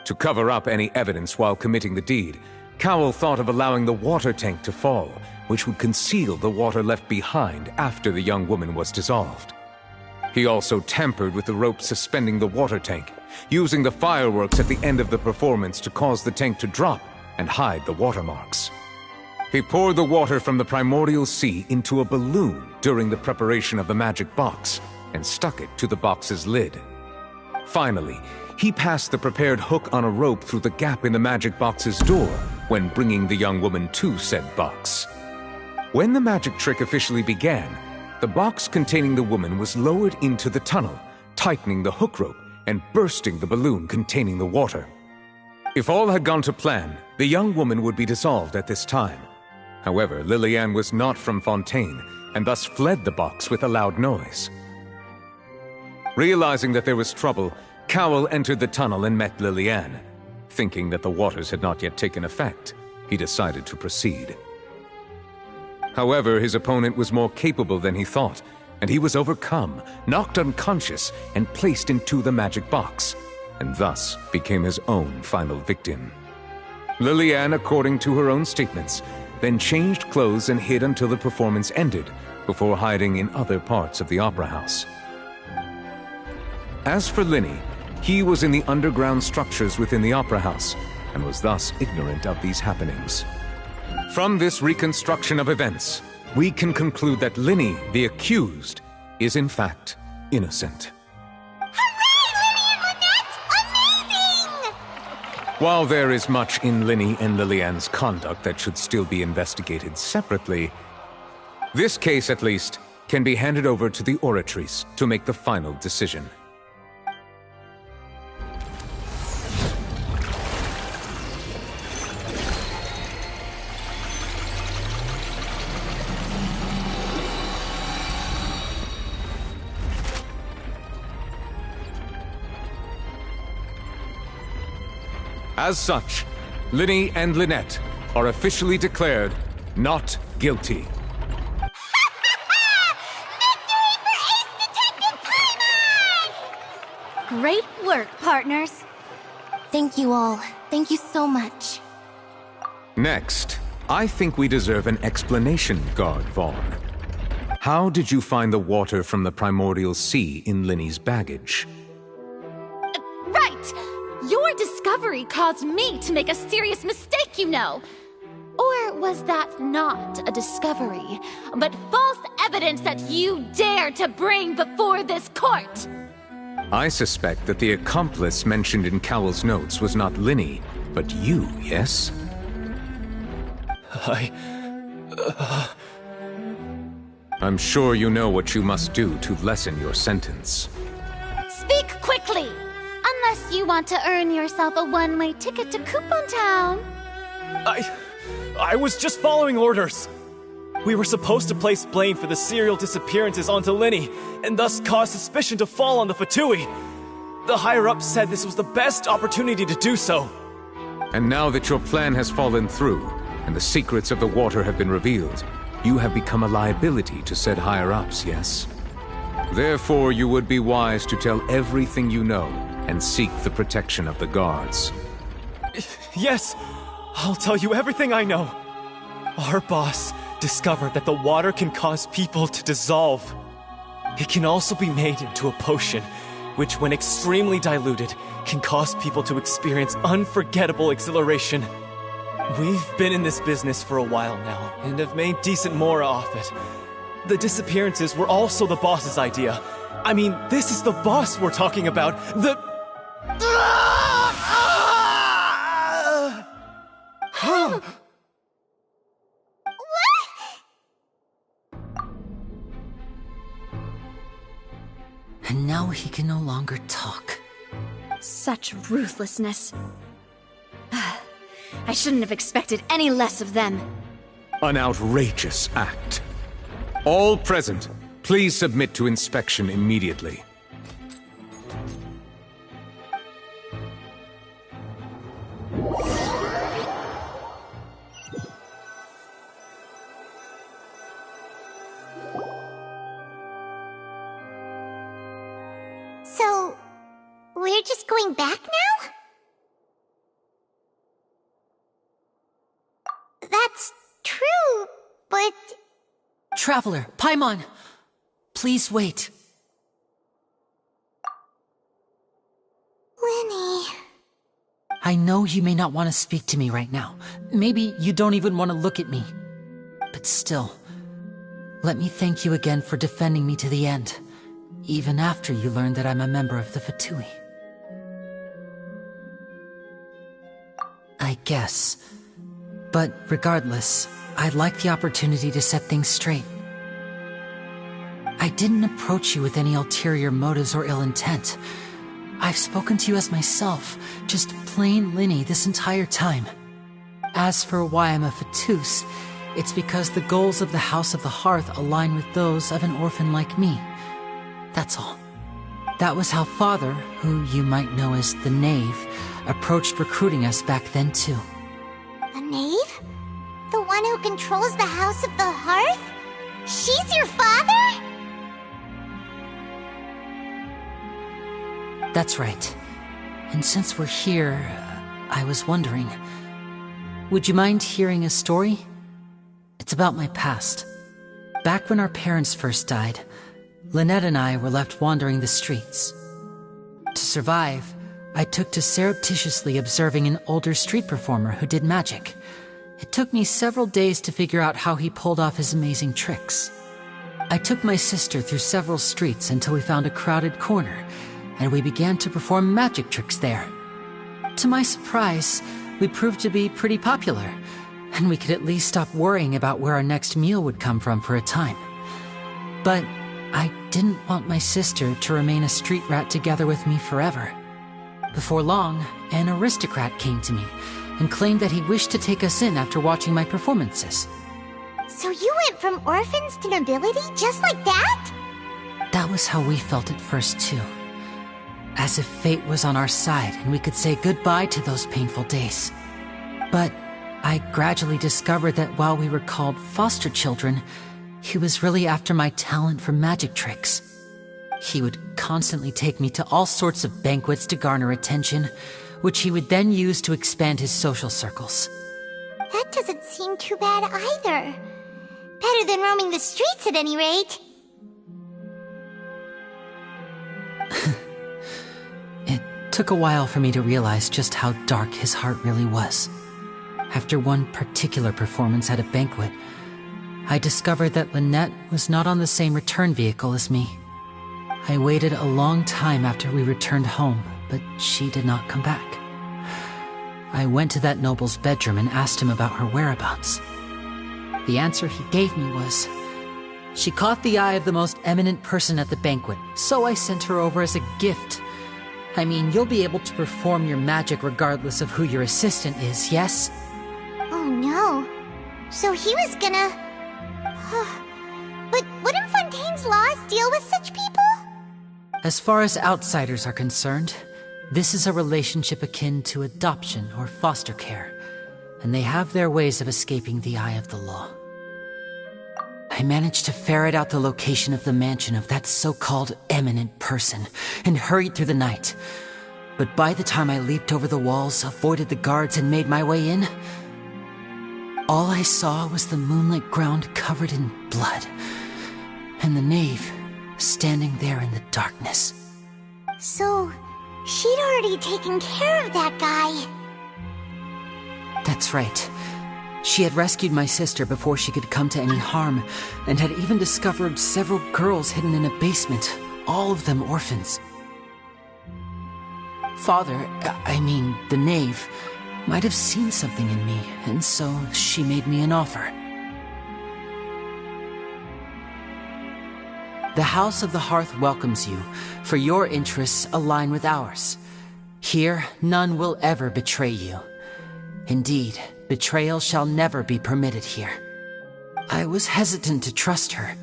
To cover up any evidence while committing the deed, Cowl thought of allowing the water tank to fall, which would conceal the water left behind after the young woman was dissolved. He also tampered with the rope suspending the water tank, using the fireworks at the end of the performance to cause the tank to drop and hide the watermarks. He poured the water from the primordial sea into a balloon during the preparation of the magic box and stuck it to the box's lid. Finally, he passed the prepared hook on a rope through the gap in the magic box's door when bringing the young woman to said box. When the magic trick officially began, the box containing the woman was lowered into the tunnel, tightening the hook rope and bursting the balloon containing the water. If all had gone to plan, the young woman would be dissolved at this time. However, Lily-Ann was not from Fontaine, and thus fled the box with a loud noise. Realizing that there was trouble, Cowl entered the tunnel and met Lily-Ann, thinking that the waters had not yet taken effect. he decided to proceed. However, his opponent was more capable than he thought, and he was overcome, knocked unconscious, and placed into the magic box, and thus became his own final victim. Lillian, according to her own statements, then changed clothes and hid until the performance ended, before hiding in other parts of the opera house. As for Linny, he was in the underground structures within the opera house, and was thus ignorant of these happenings. From this reconstruction of events, we can conclude that Linny, the accused, is in fact innocent. While there is much in Linny and Lillian's conduct that should still be investigated separately, this case, at least, can be handed over to the Oratrice to make the final decision. As such, Linny and Lynette are officially declared not guilty. Great work, partners. Thank you all. Thank you so much. Next, I think we deserve an explanation, Guard Vaughn. How did you find the water from the primordial sea in Linny's baggage? Right! Your discovery caused me to make a serious mistake, you know. Or was that not a discovery, but false evidence that you dare to bring before this court? I suspect that the accomplice mentioned in Cowell's notes was not Linny, but you, yes? I'm sure you know what you must do to lessen your sentence. Speak quickly! Unless you want to earn yourself a one-way ticket to Coupon Town. I was just following orders. We were supposed to place blame for the serial disappearances onto Linny, and thus cause suspicion to fall on the Fatui. The higher-ups said this was the best opportunity to do so. And now that your plan has fallen through, and the secrets of the water have been revealed, you have become a liability to said higher-ups, yes? Therefore, you would be wise to tell everything you know, and seek the protection of the guards. Yes, I'll tell you everything I know. Our boss discovered that the water can cause people to dissolve. It can also be made into a potion, which when extremely diluted, can cause people to experience unforgettable exhilaration. We've been in this business for a while now, and have made decent more off it. The disappearances were also the boss's idea. I mean, this is the boss we're talking about. And now he can no longer talk. Such ruthlessness. I shouldn't have expected any less of them. An outrageous act. All present, please submit to inspection immediately. So, we're just going back now? That's true, but... Traveler, Paimon! Please wait. Linny... I know you may not want to speak to me right now. Maybe you don't even want to look at me. But still, let me thank you again for defending me to the end, even after you learned that I'm a member of the Fatui. I guess. But regardless, I'd like the opportunity to set things straight. I didn't approach you with any ulterior motives or ill intent. I've spoken to you as myself, just plain Linny this entire time. As for why I'm a Fatus, it's because the goals of the House of the Hearth align with those of an orphan like me. That's all. That was how Father, who you might know as the Knave, approached recruiting us back then too. The Knave? one who controls the House of the Hearth? She's your father? That's right. And since we're here, I was wondering, would you mind hearing a story? It's about my past. Back when our parents first died, Lynette and I were left wandering the streets. To survive, I took to surreptitiously observing an older street performer who did magic. It took me several days to figure out how he pulled off his amazing tricks. I took my sister through several streets until we found a crowded corner, and we began to perform magic tricks there. To my surprise, we proved to be pretty popular, and we could at least stop worrying about where our next meal would come from for a time. But I didn't want my sister to remain a street rat together with me forever. Before long, an aristocrat came to me and claimed that he wished to take us in after watching my performances. So you went from orphans to nobility just like that? That was how we felt at first, too. As if fate was on our side and we could say goodbye to those painful days. But I gradually discovered that while we were called foster children, he was really after my talent for magic tricks. He would constantly take me to all sorts of banquets to garner attention, which he would then use to expand his social circles. That doesn't seem too bad either. Better than roaming the streets at any rate. It took a while for me to realize just how dark his heart really was. After one particular performance at a banquet, I discovered that Lynette was not on the same return vehicle as me. I waited a long time after we returned home, but she did not come back. I went to that noble's bedroom and asked him about her whereabouts. The answer he gave me was, she caught the eye of the most eminent person at the banquet, so I sent her over as a gift. I mean, you'll be able to perform your magic regardless of who your assistant is, yes? Oh no. So he was gonna... But wouldn't Fontaine's laws deal with such people? As far as outsiders are concerned, this is a relationship akin to adoption or foster care, and they have their ways of escaping the eye of the law. I managed to ferret out the location of the mansion of that so-called eminent person and hurried through the night. But by the time I leaped over the walls, avoided the guards, and made my way in, all I saw was the moonlit ground covered in blood, and the knave standing there in the darkness. So, she'd already taken care of that guy. That's right. She had rescued my sister before she could come to any harm, and had even discovered several girls hidden in a basement, all of them orphans. Father, I mean, the knave, might have seen something in me, and so she made me an offer. The House of the Hearth welcomes you, for your interests align with ours. Here, none will ever betray you. Indeed, betrayal shall never be permitted here. I was hesitant to trust her.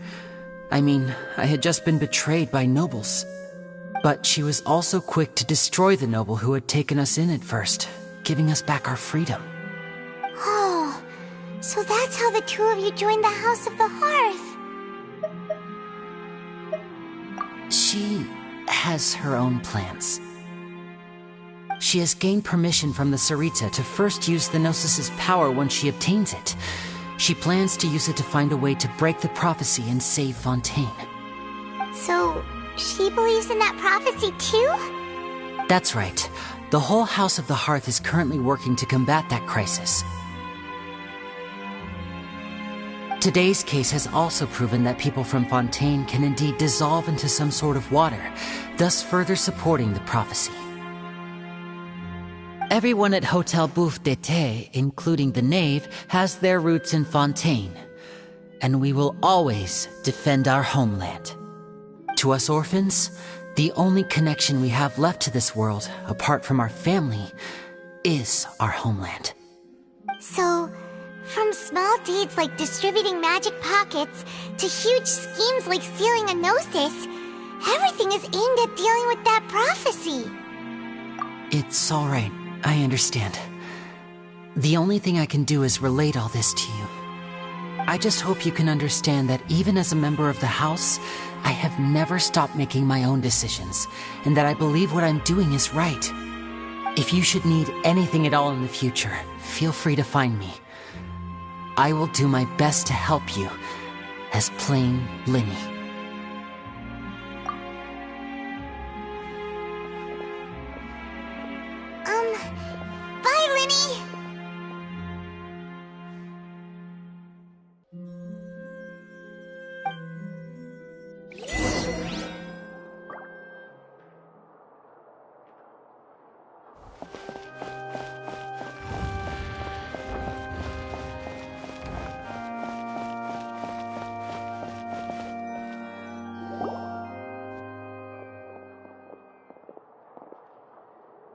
I mean, I had just been betrayed by nobles. But she was also quick to destroy the noble who had taken us in at first, giving us back our freedom. Oh, so that's how the two of you joined the House of the Hearth. She has her own plans. She has gained permission from the Sarita to first use the Gnosis' power once she obtains it. She plans to use it to find a way to break the prophecy and save Fontaine. So, she believes in that prophecy too? That's right. The whole House of the Hearth is currently working to combat that crisis. Today's case has also proven that people from Fontaine can indeed dissolve into some sort of water, thus further supporting the prophecy. Everyone at Hotel Bouffe d'été, including the knave, has their roots in Fontaine, and we will always defend our homeland. To us orphans, the only connection we have left to this world, apart from our family, is our homeland. So, from small deeds like distributing magic pockets to huge schemes like stealing a Gnosis, everything is aimed at dealing with that prophecy. It's all right. I understand. The only thing I can do is relate all this to you, I just hope you can understand that even as a member of the House, I have never stopped making my own decisions, and that I believe what I'm doing is right. If you should need anything at all in the future, feel free to find me. I will do my best to help you, as plain Linny. Bye, Linny!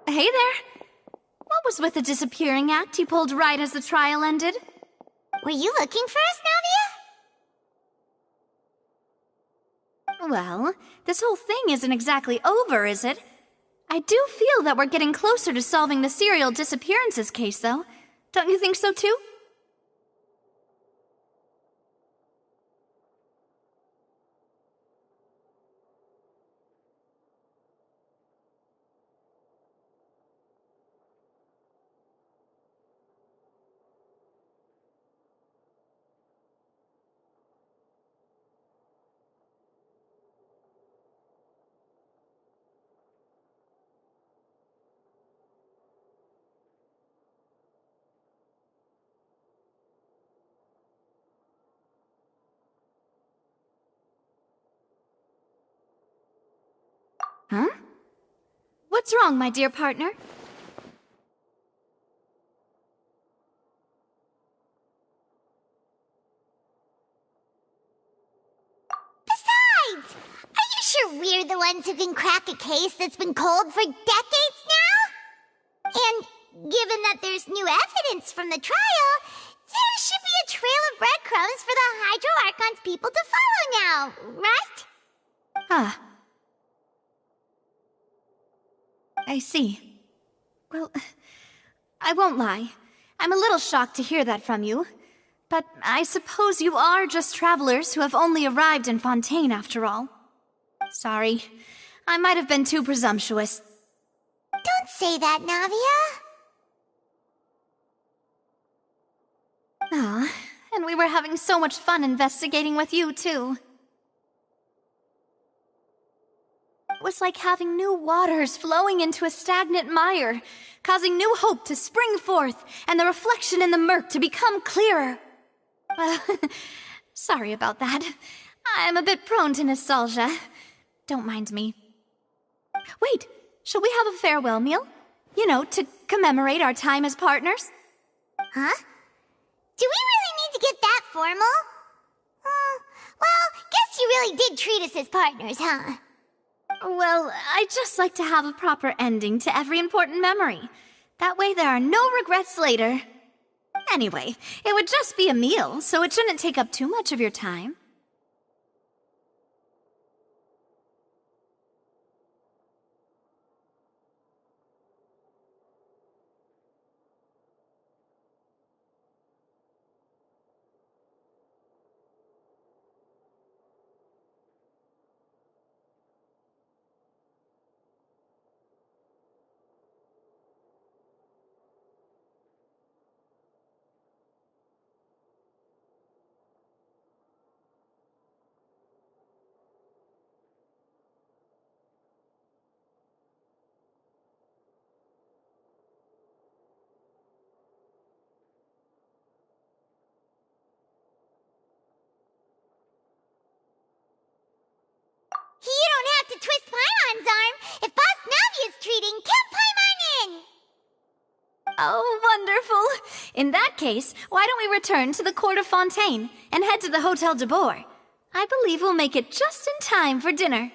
Hey there! What was with the disappearing act you pulled right as the trial ended? Were you looking for us, Navia? Well, this whole thing isn't exactly over, is it? I do feel that we're getting closer to solving the serial disappearances case, though. Don't you think so, too? Huh? What's wrong, my dear partner? Besides, are you sure we're the ones who can crack a case that's been cold for decades now? And given that there's new evidence from the trial, there should be a trail of breadcrumbs for the Hydro Archon's people to follow now, right? Ah. I see. Well, I won't lie. I'm a little shocked to hear that from you. But I suppose you are just travelers who have only arrived in Fontaine after all. Sorry. I might have been too presumptuous. Don't say that, Navia. Ah, and we were having so much fun investigating with you, too. It was like having new waters flowing into a stagnant mire, causing new hope to spring forth, and the reflection in the murk to become clearer. Sorry about that. I'm a bit prone to nostalgia. Don't mind me. Wait, shall we have a farewell meal? You know, to commemorate our time as partners? Huh? Do we really need to get that formal? Well, guess you really did treat us as partners, huh? Well, I'd just like to have a proper ending to every important memory. That way there are no regrets later. Anyway, it would just be a meal, so it shouldn't take up too much of your time. You don't have to twist Paimon's arm. If Boss Navia's treating, count Paimon in! Oh, wonderful! In that case, why don't we return to the court of Fontaine and head to the Hotel de Boer? I believe we'll make it just in time for dinner.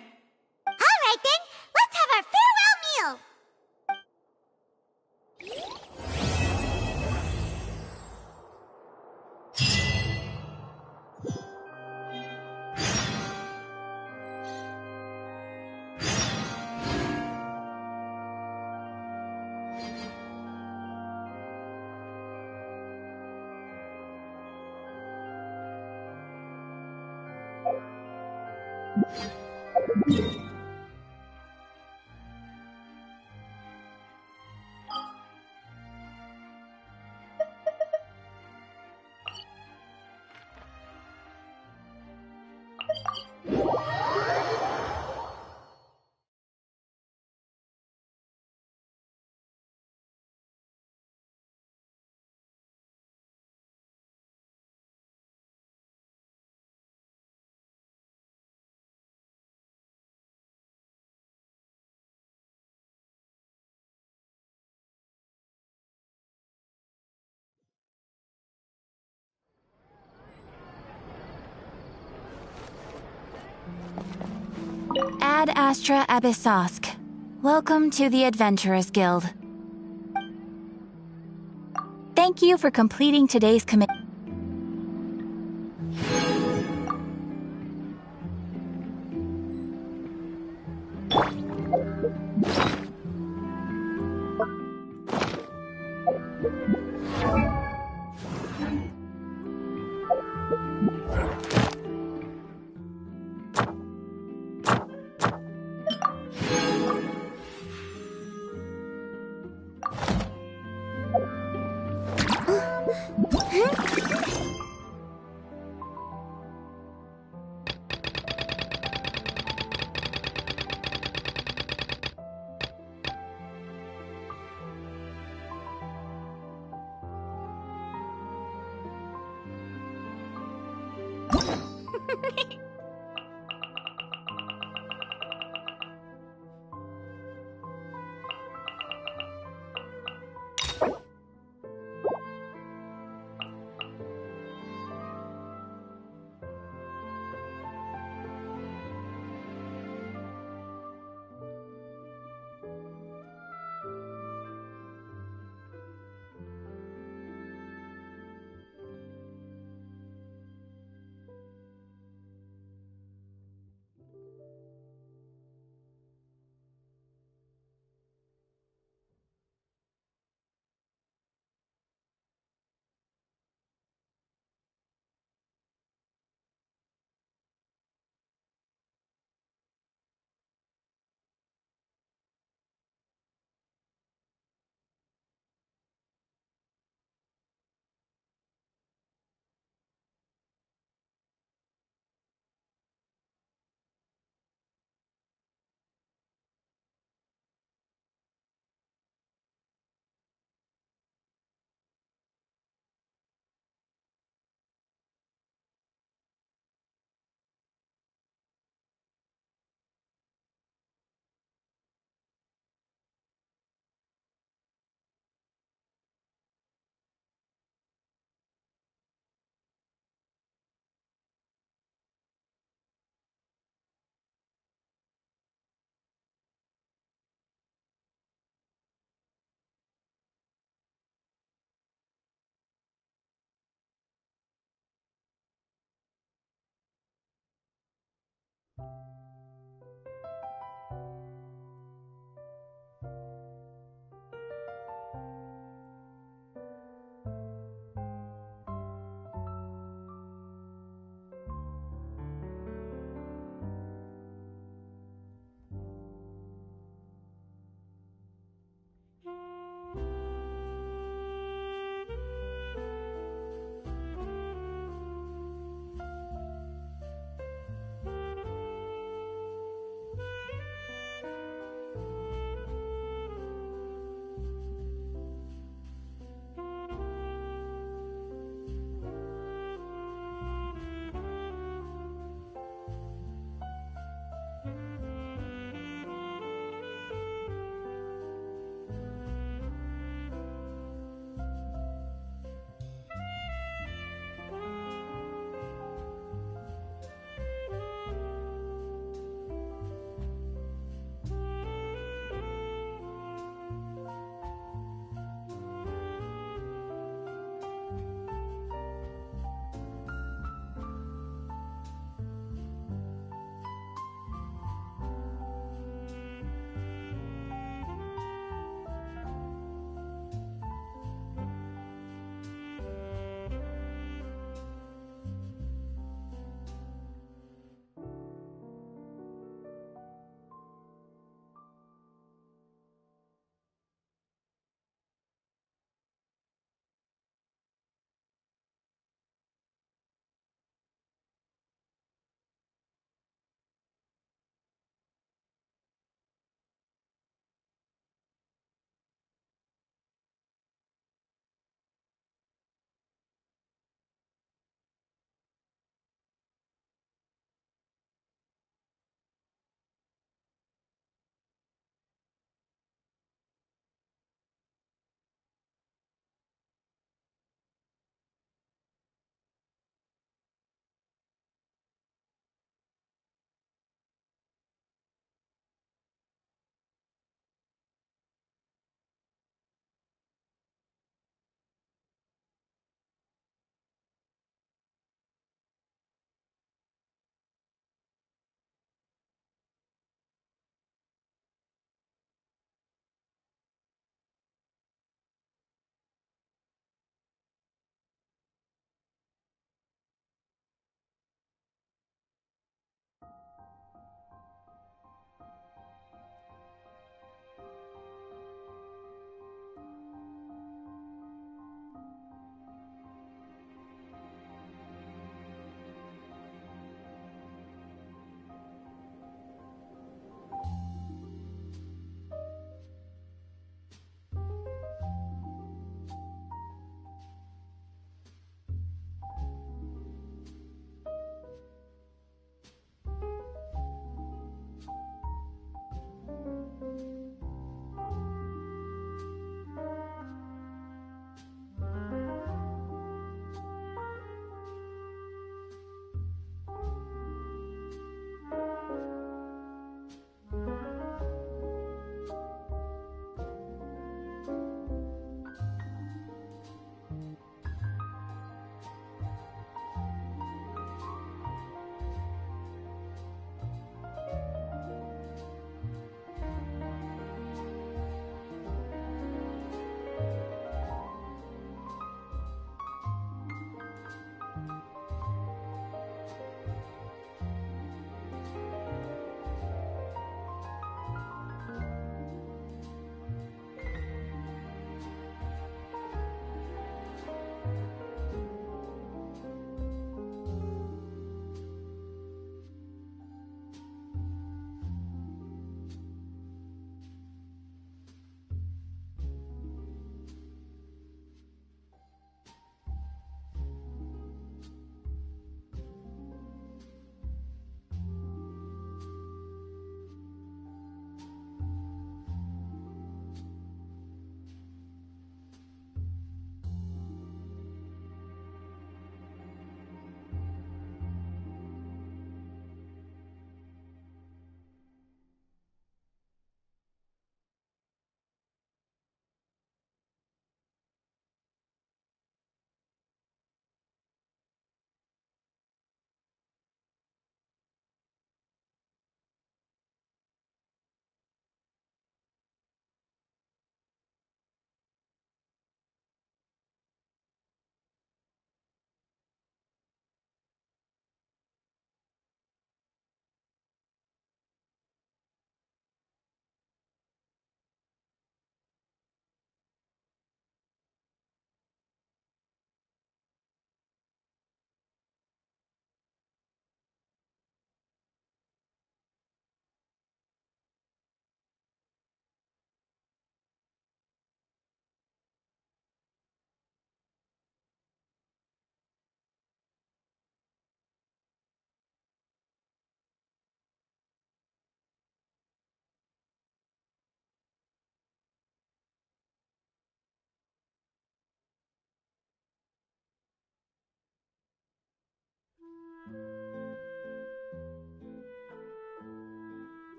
All right then, let's have our farewell meal! Ad Astra Abyssosk. Welcome to the Adventurers Guild. Thank you for completing today's commitment.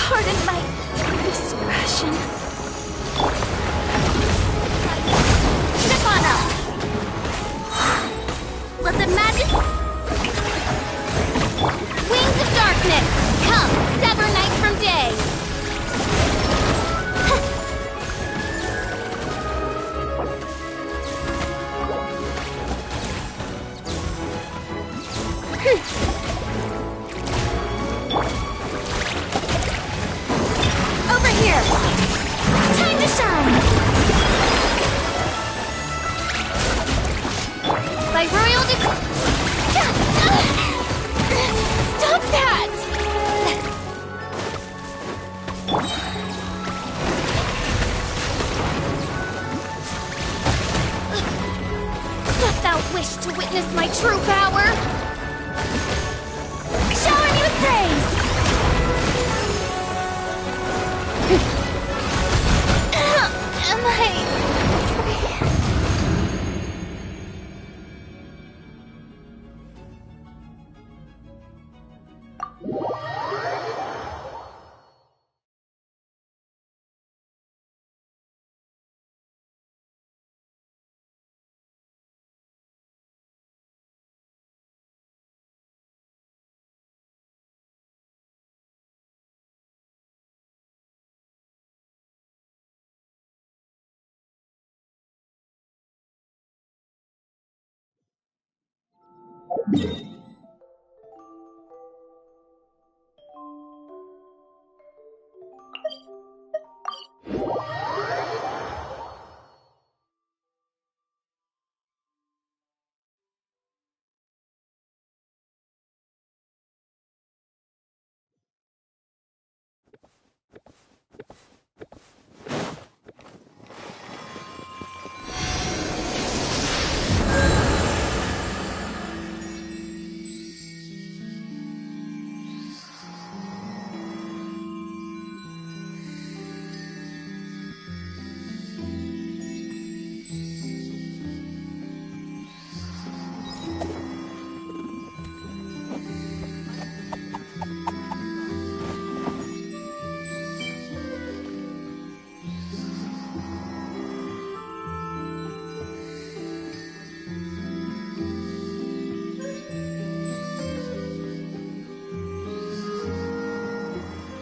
Pardon my discretion. Step on up. Let the magic... Wings of darkness, come, sever night from day. Over here! Time to shine! By royal Stop that! Dost thou wish to witness my true power? Shower me with praise! Am I...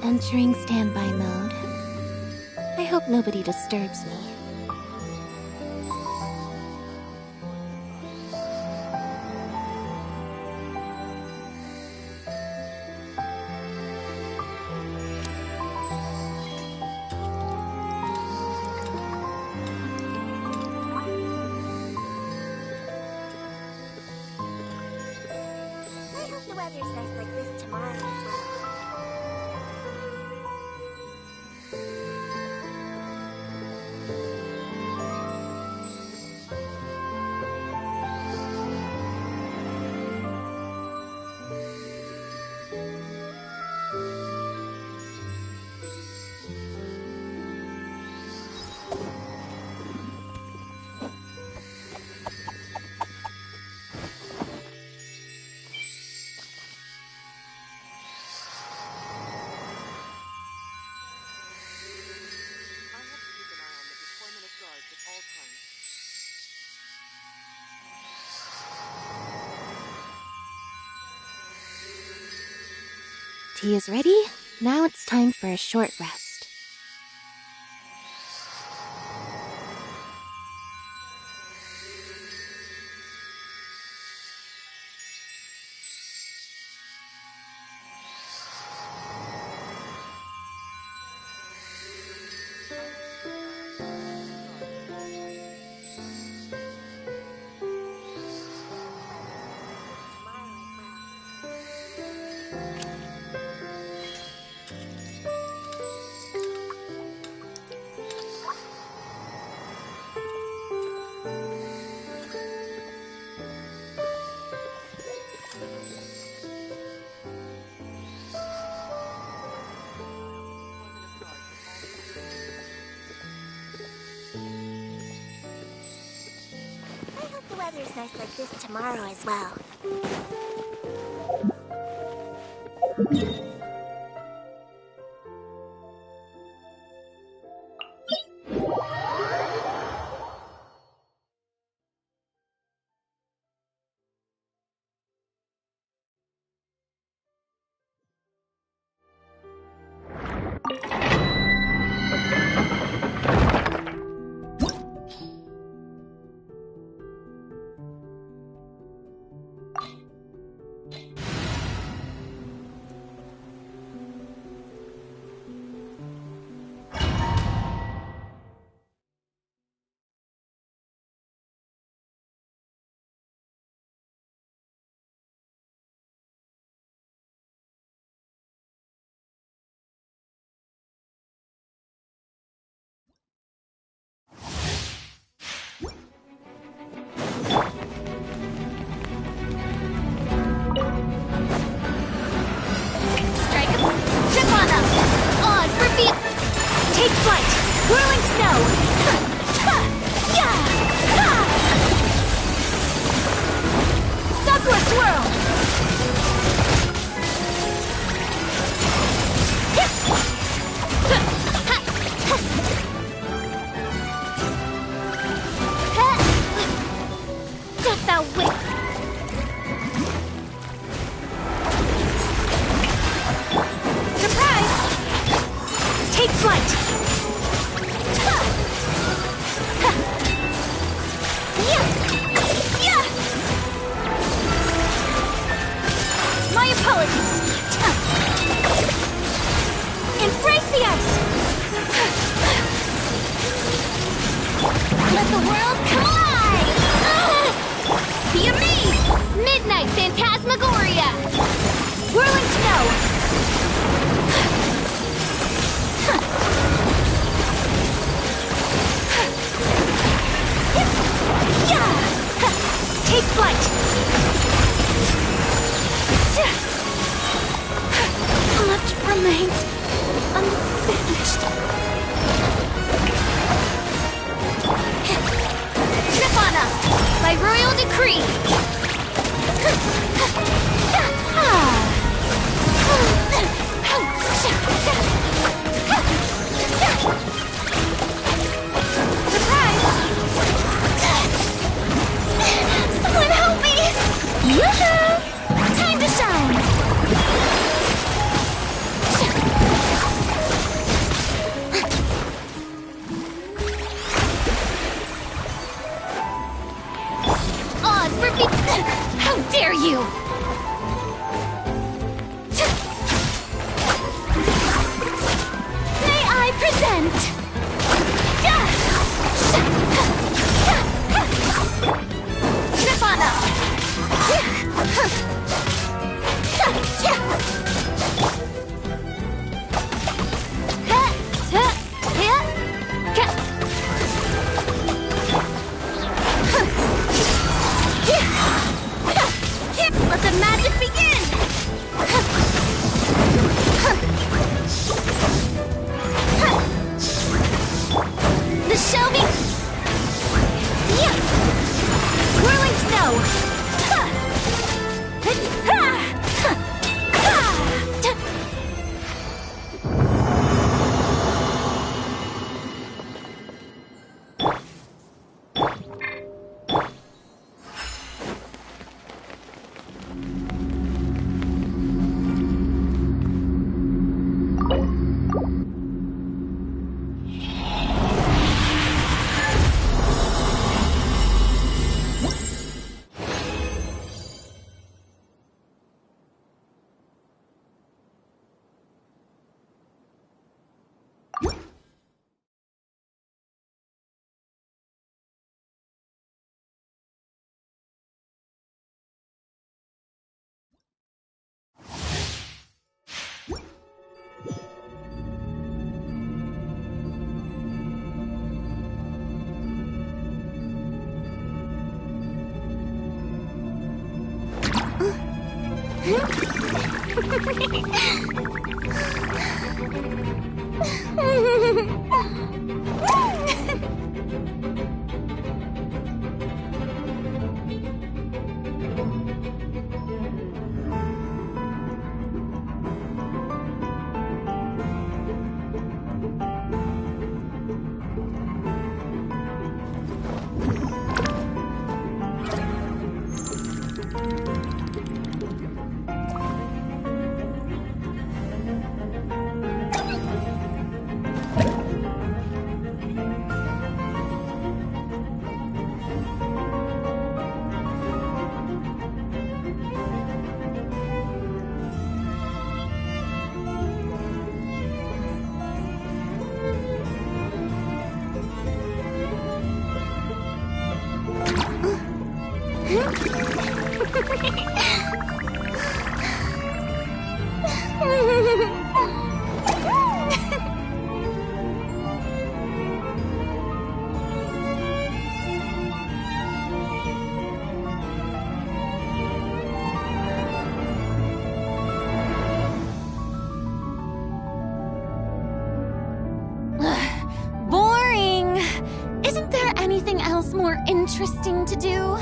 Entering standby mode. I hope nobody disturbs me. I hope the weather's nice like this tomorrow as well. Tea is ready. Now it's time for a short rest. Weather's nice like this tomorrow as well. flight! Much remains unfinished. Nirvana, by royal decree! Someone help me! Yoo-hoo! Time to shine! Oz, how dare you! May I present? Let the magic begin! The show me... Yeah! Whirling snow! Boring! Isn't there anything else more interesting to do?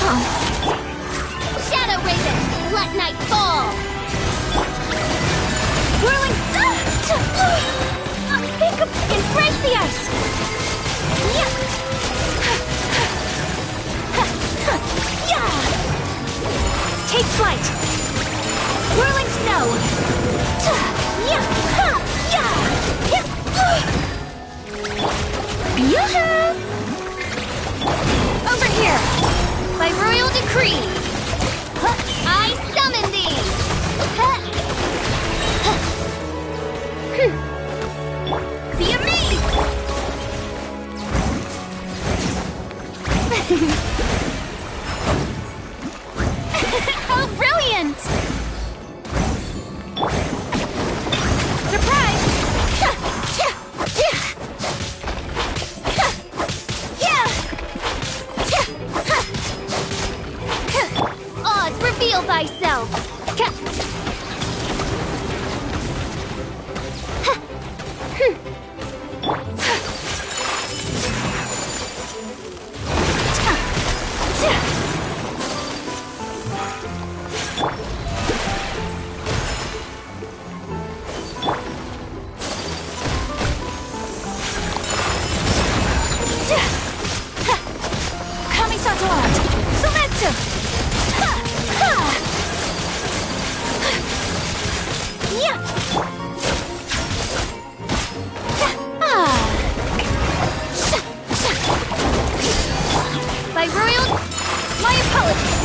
Shadow Raven, let night fall! Whirling... Think of... Embrace the ice! Yeah! Take flight! Whirling snow! Over here! By royal decree! I summon thee! Be amazed! How brilliant! Surprise! Oz, reveal thyself! By royal... My apologies!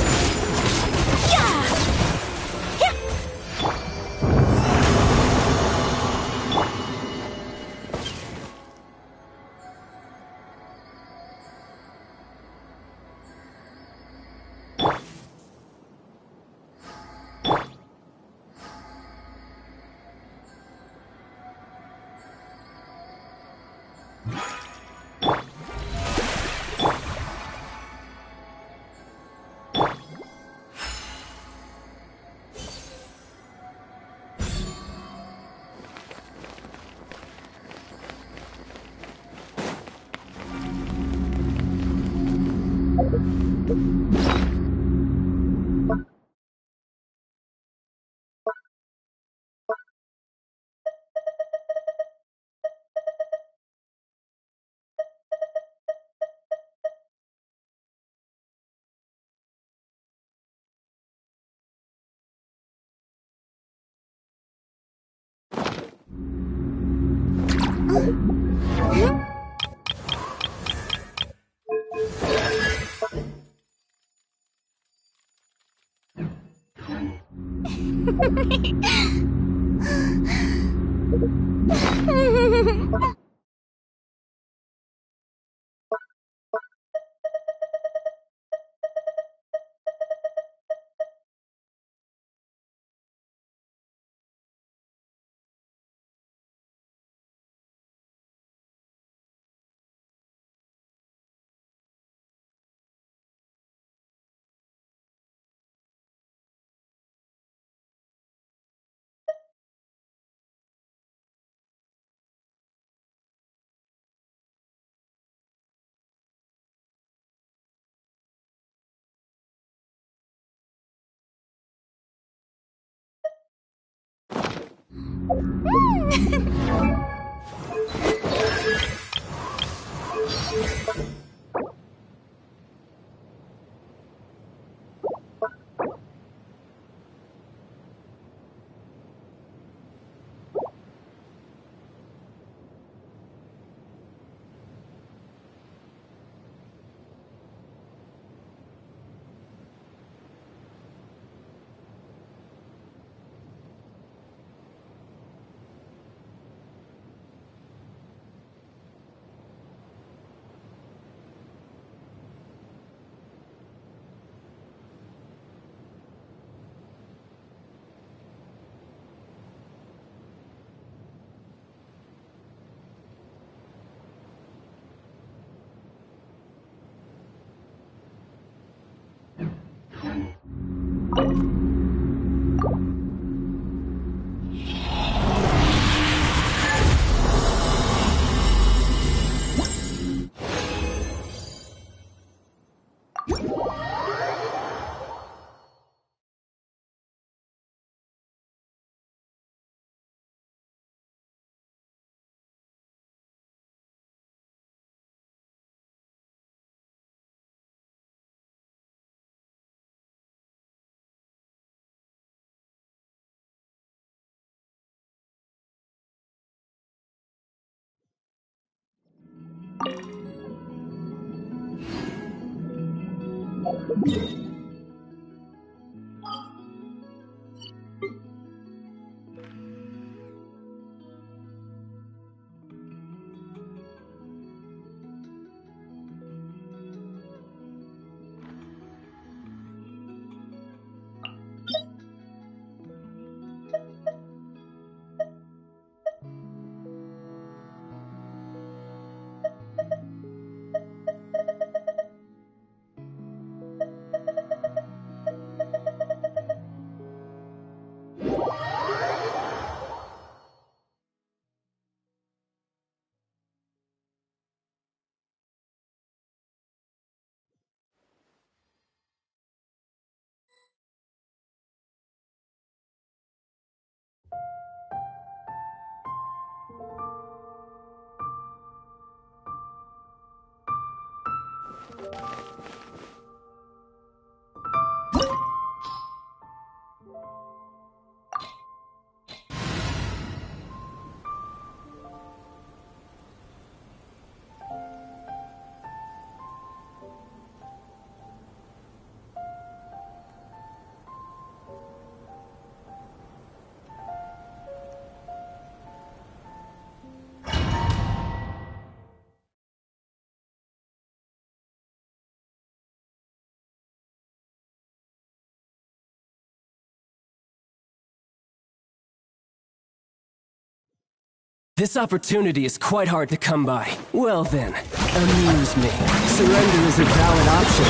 This opportunity is quite hard to come by. Well then, amuse me. Surrender is a valid option.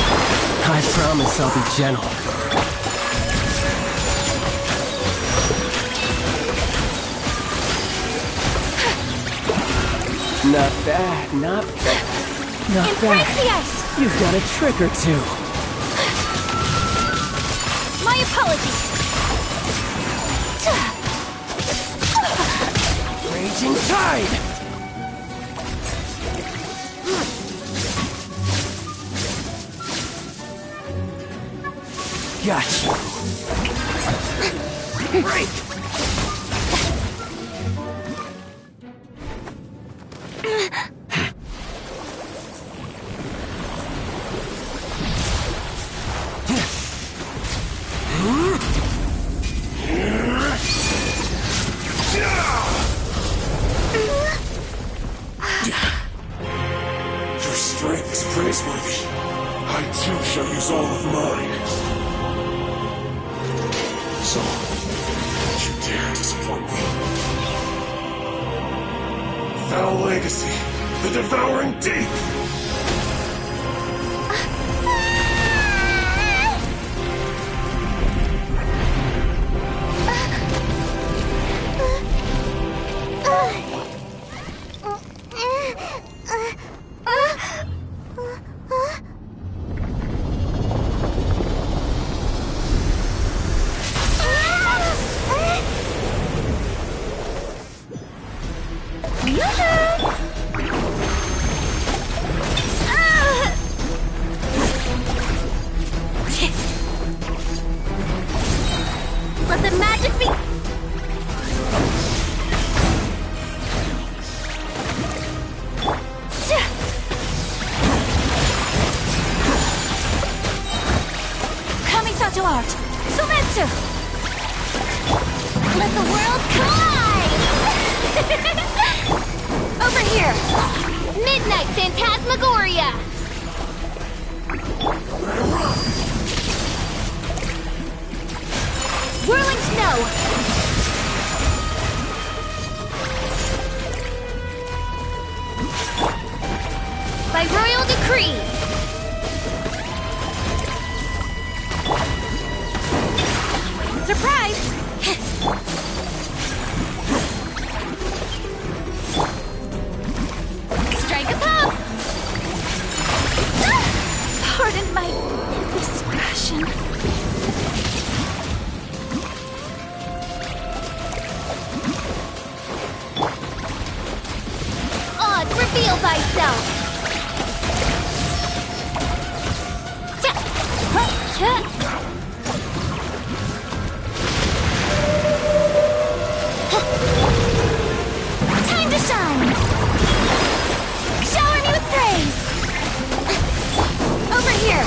I promise I'll be gentle. Not bad, not bad. Not bad. You've got a trick or two. My apologies. Raging tide! Got you. Break! Your strength is praiseworthy. I too shall use all of mine. So, don't you dare disappoint me. Foul legacy, the devouring deep! Let the magic be. Kamisato art! Sumetsu! Let the world collide! Over here! Midnight Phantasmagoria! Whirling snow! By royal decree! Surprise! Strike a pop! Pardon my indiscretion. Odds, reveal thyself! Time to shine! Shower me with praise! Over here!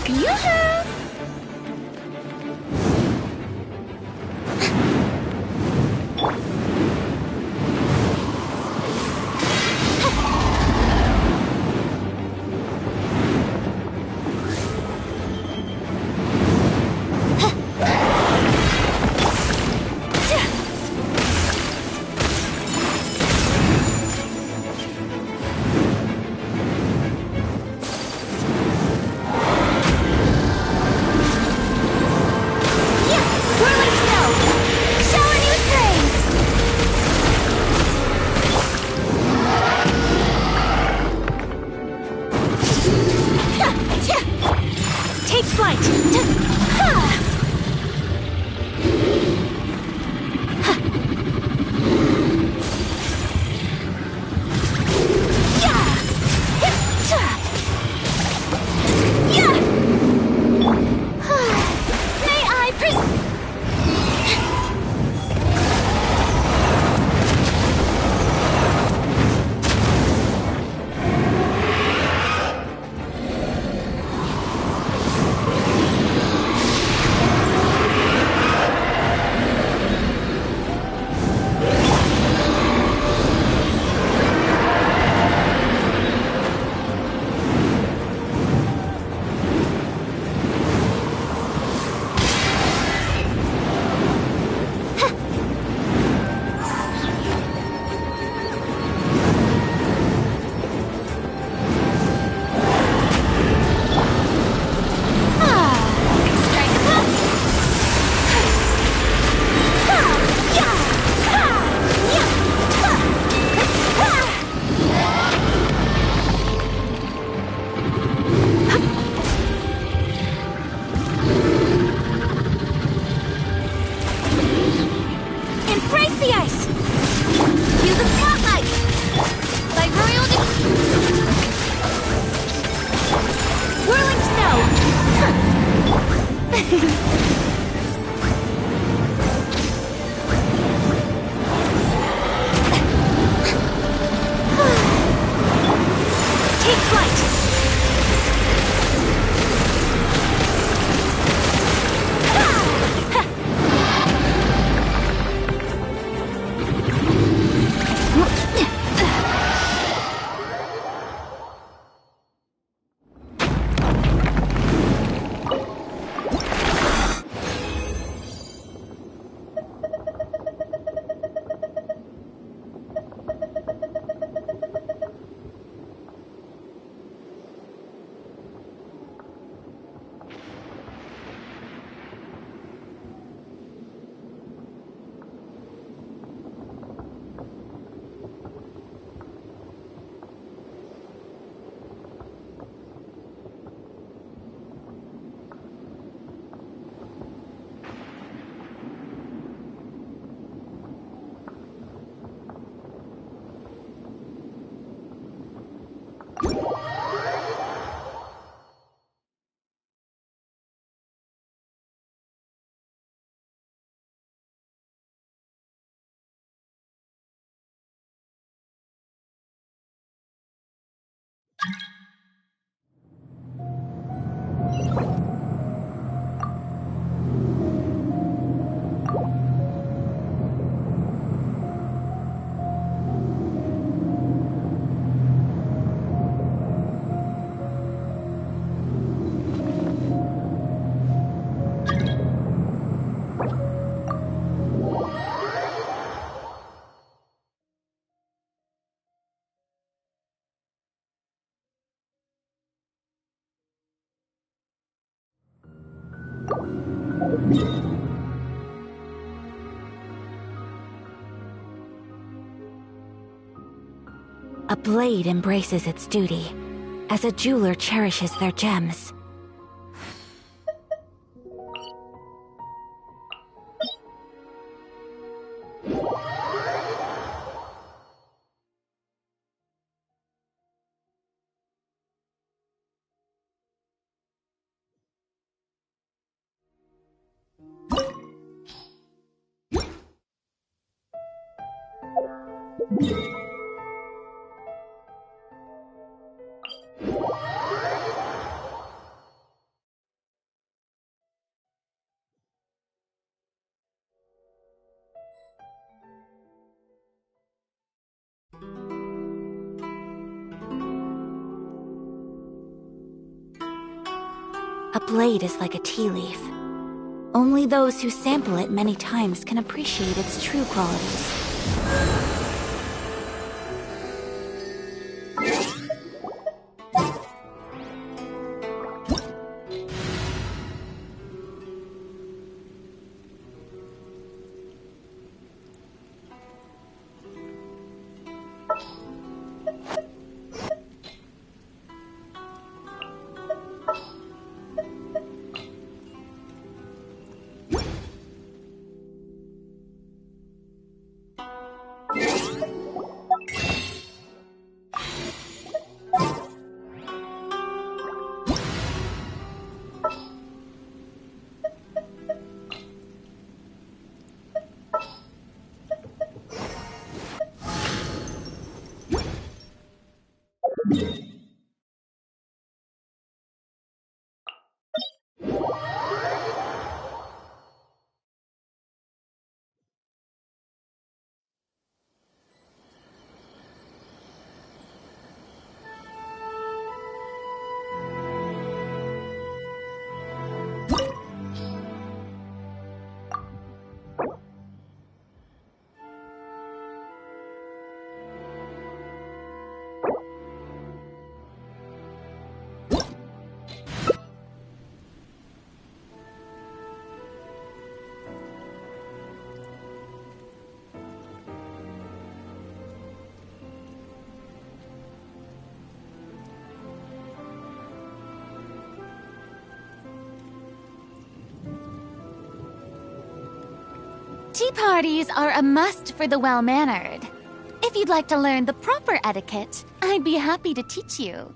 Yoo-hoo! A blade embraces its duty, as a jeweler cherishes their gems. A blade is like a tea leaf. Only those who sample it many times can appreciate its true qualities. Tea parties are a must for the well-mannered. If you'd like to learn the proper etiquette, I'd be happy to teach you.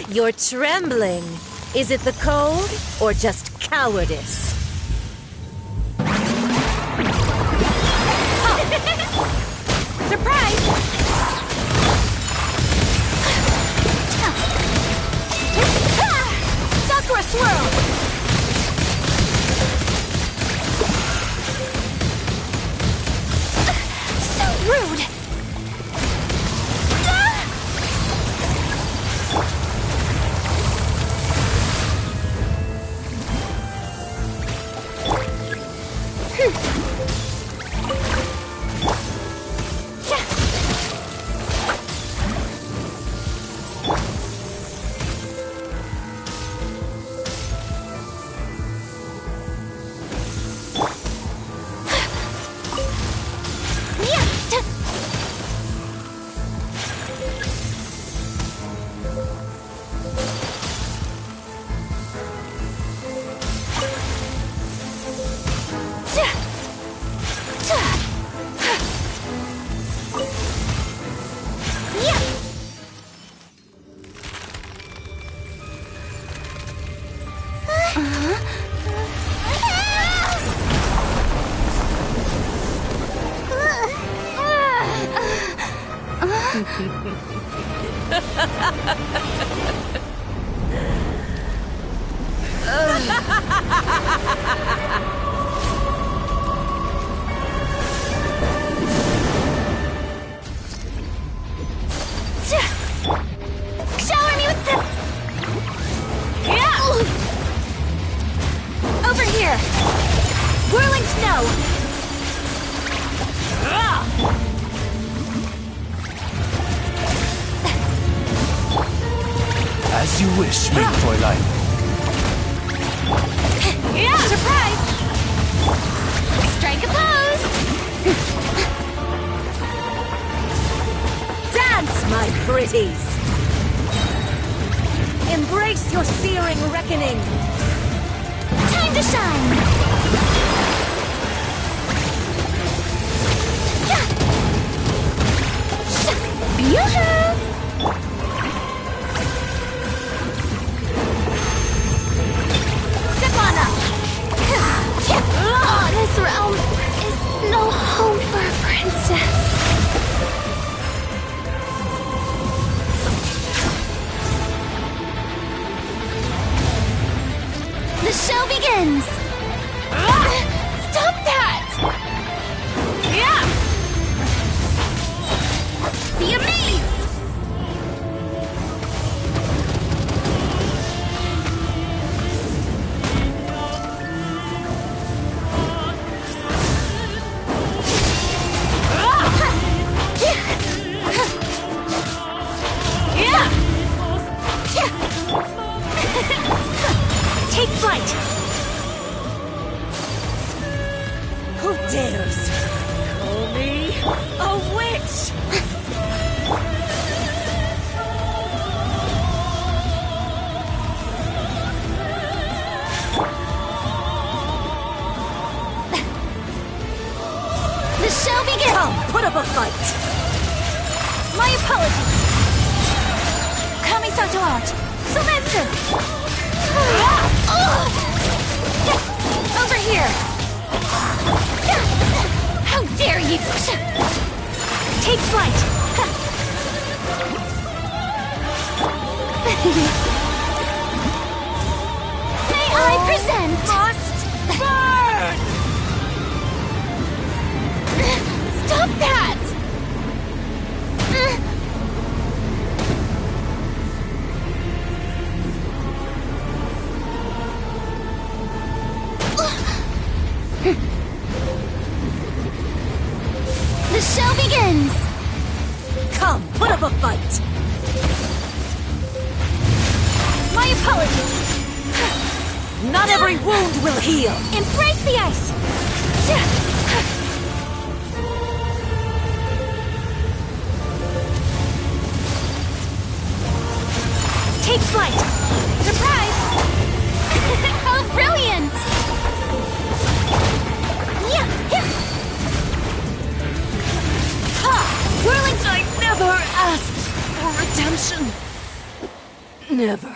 You're trembling. Is it the cold or just cowardice? Surprise! Sakura swirl! So rude! Shower me with the... Yeah! Over here! Whirling snow! As you wish, mein Fräulein. Yeah! Surprise! Strike a pose! Dance, my pretties! Embrace your searing reckoning! Time to shine! Yoo-hoo! Step on up! Oh, this realm is no home for a princess. The show begins! Stop that! Yeah! Be amazed! Take flight! Who dares call me a witch? The show begins! Come, put up a fight! My apologies! Kamisato out! Sumetsu! Over here! How dare you! Take flight! May I present? Must burn! Stop that! The show begins! Come, put up a fight! My apologies! Not every wound will heal! Embrace the ice! Take flight! Surprise! How brilliant! Whirling, I never asked for redemption. Never.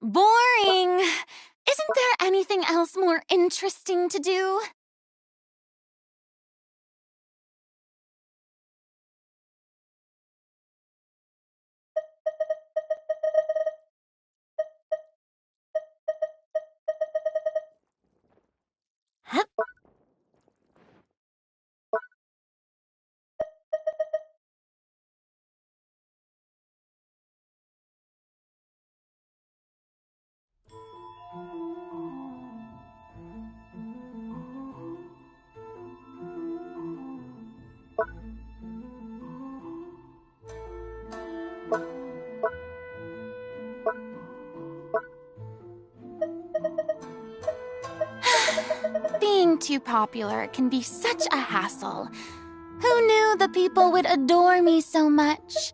Boring! Isn't there anything else more interesting to do? Being too popular can be such a hassle. Who knew the people would adore me so much?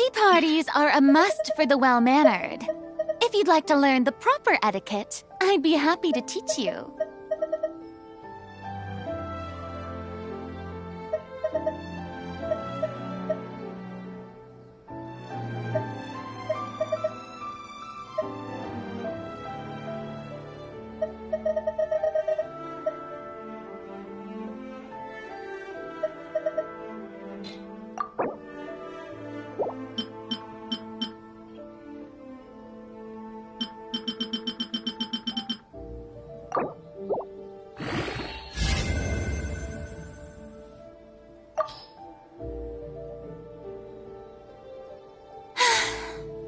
Tea parties are a must for the well-mannered. If you'd like to learn the proper etiquette, I'd be happy to teach you.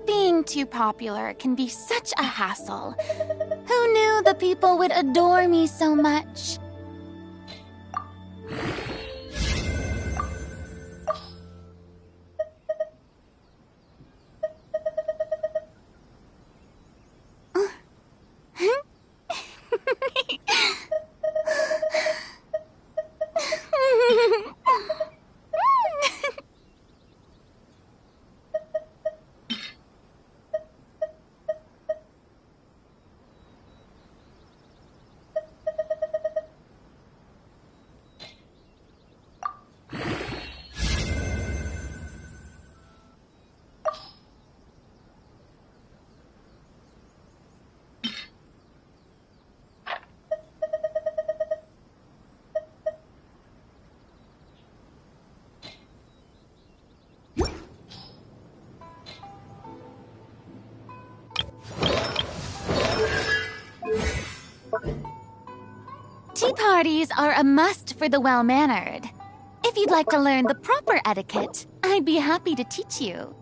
Being too popular can be such a hassle. Who knew the people would adore me so much? Tea parties are a must for the well-mannered. If you'd like to learn the proper etiquette, I'd be happy to teach you.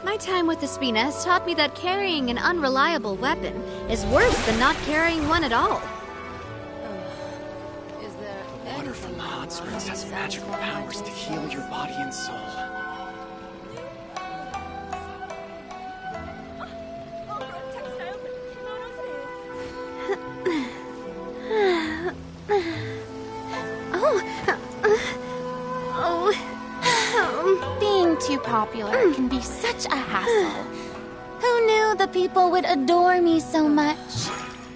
My time with the Spina has taught me that carrying an unreliable weapon is worse than not carrying one at all. Water from the hot springs has magical powers to heal your body and soul. Being too popular can be such a hassle. Who knew the people would adore me so much?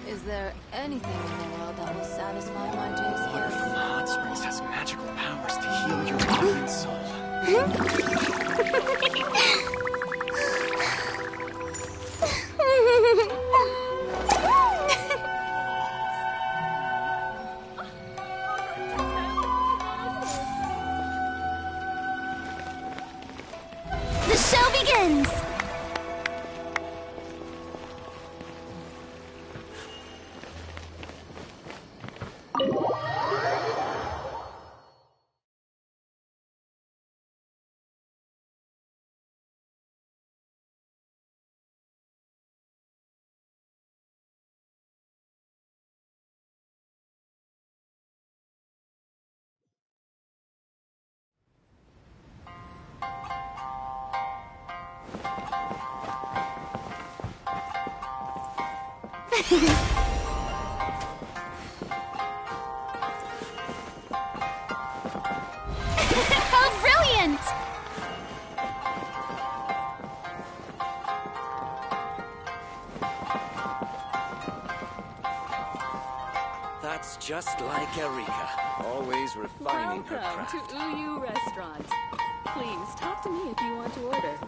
Is there anything in the world that will satisfy my taste? Water from the hot springs has magical powers to heal your body and soul. The show begins! Oh, brilliant! That's just like Erika. Always refining her craft. Welcome to Uyu Restaurant. Please, talk to me if you want to order.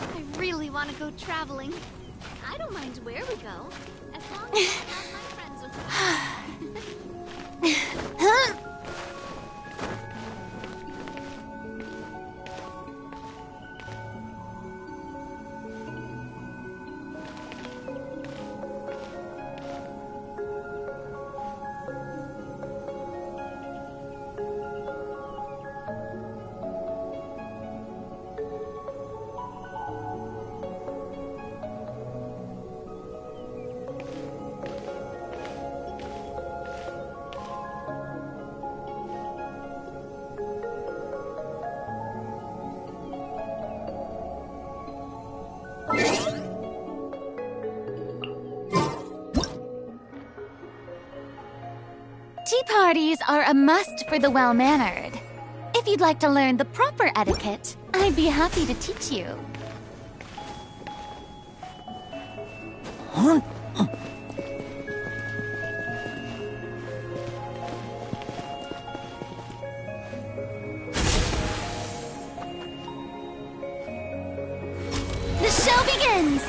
I really want to go traveling. I don't mind where we go, as long as I have my friends with me. Tea parties are a must for the well-mannered. If you'd like to learn the proper etiquette, I'd be happy to teach you. The show begins!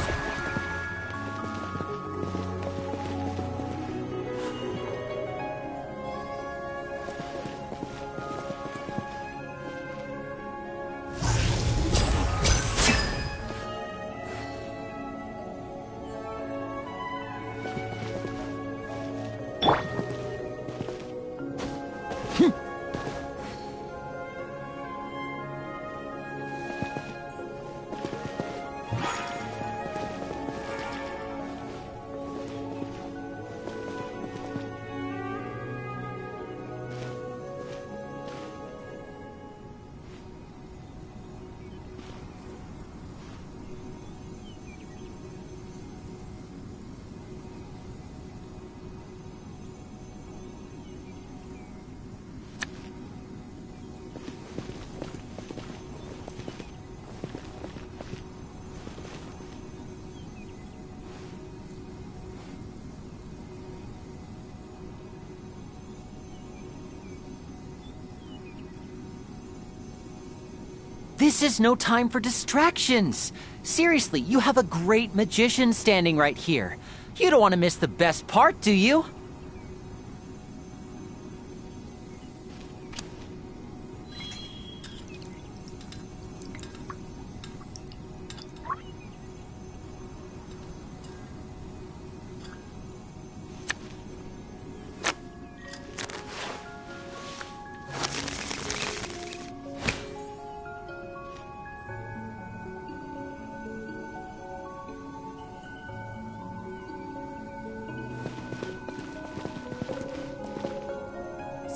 This is no time for distractions. Seriously, you have a great magician standing right here. You don't want to miss the best part, do you?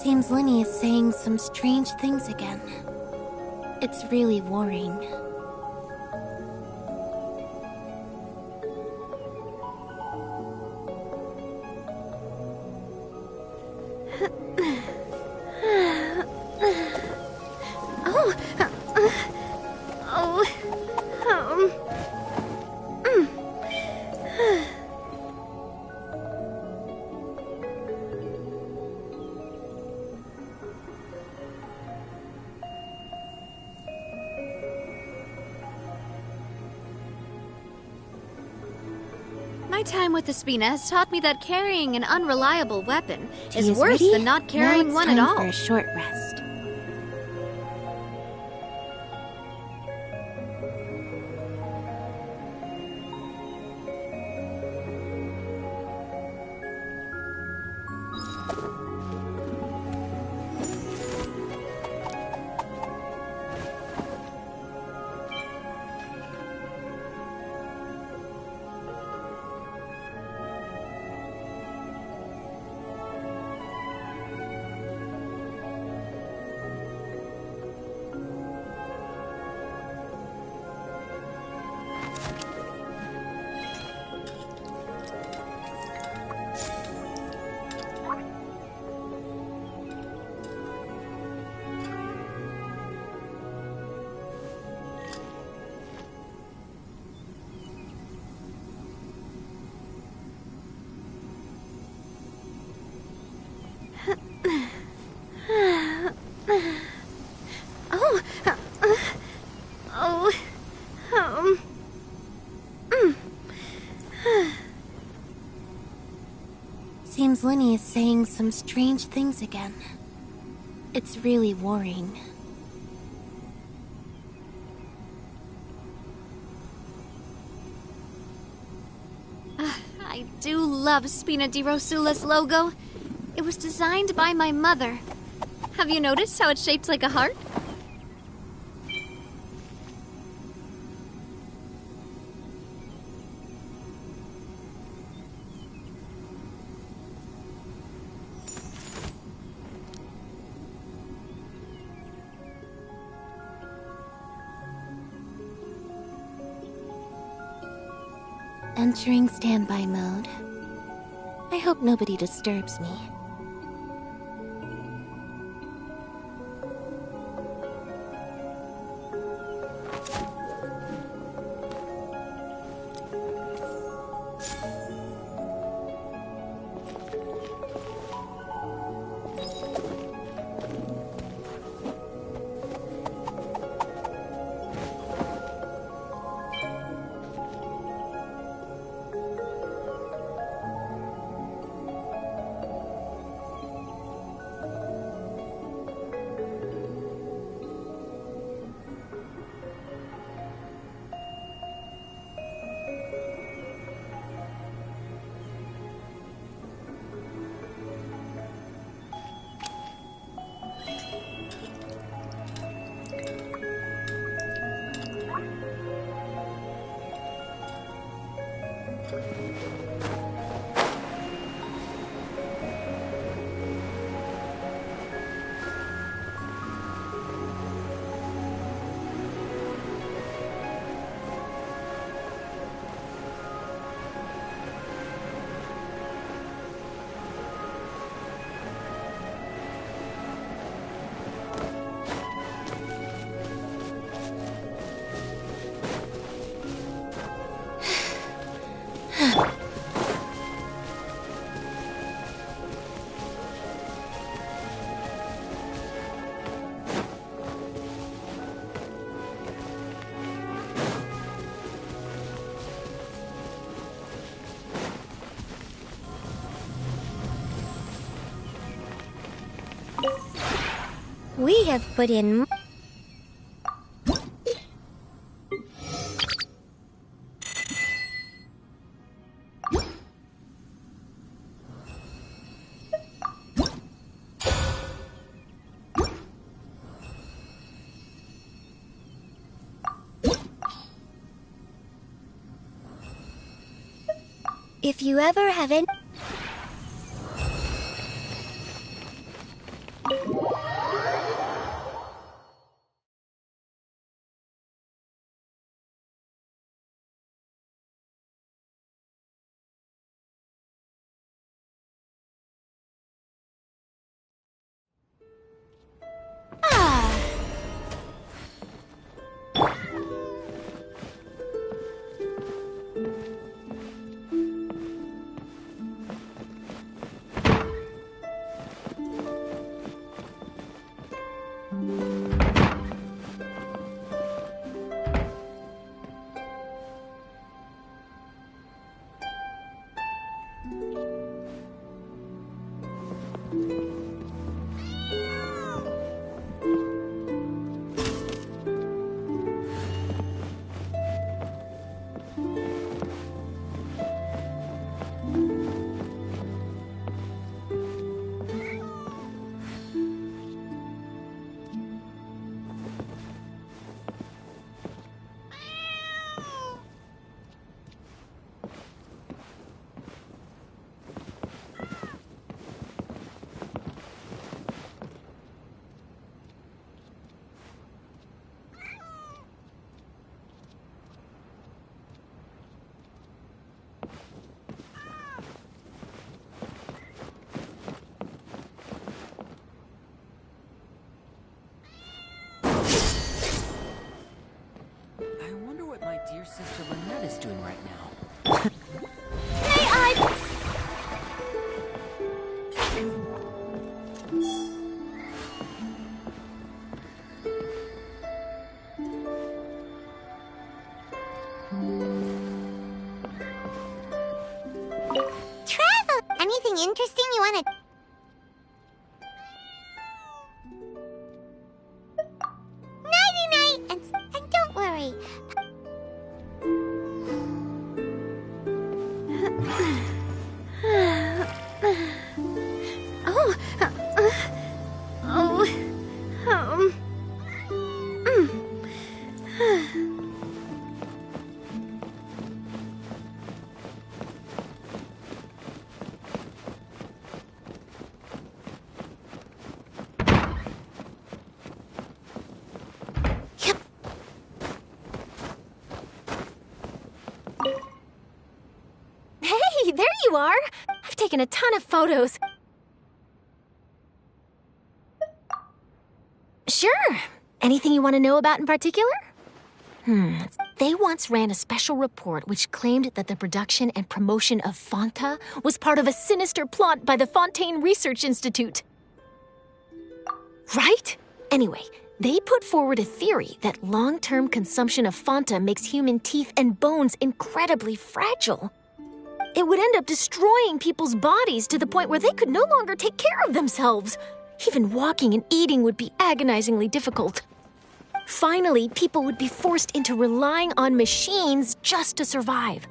Seems Linny is saying some strange things again. It's really worrying. My time with Espina has taught me that carrying an unreliable weapon is Tea's worse ready? than not carrying Now one it's at time all. for a short rest. saying some strange things again. It's really worrying. I do love Spina di Rosula's logo. It was designed by my mother. Have you noticed how it's shaped like a heart? Entering standby mode. I hope nobody disturbs me. We have put in... If you ever have any... My dear sister Lynette is doing right now. May I... Travel! Anything interesting you want to... Hey, there you are! I've taken a ton of photos. Sure. Anything you want to know about in particular? They once ran a special report which claimed that the production and promotion of Fanta was part of a sinister plot by the FONTAINE Research Institute. Right? Anyway, they put forward a theory that long-term consumption of Fanta makes human teeth and bones incredibly fragile. It would end up destroying people's bodies to the point where they could no longer take care of themselves. Even walking and eating would be agonizingly difficult. Finally, people would be forced into relying on machines just to survive.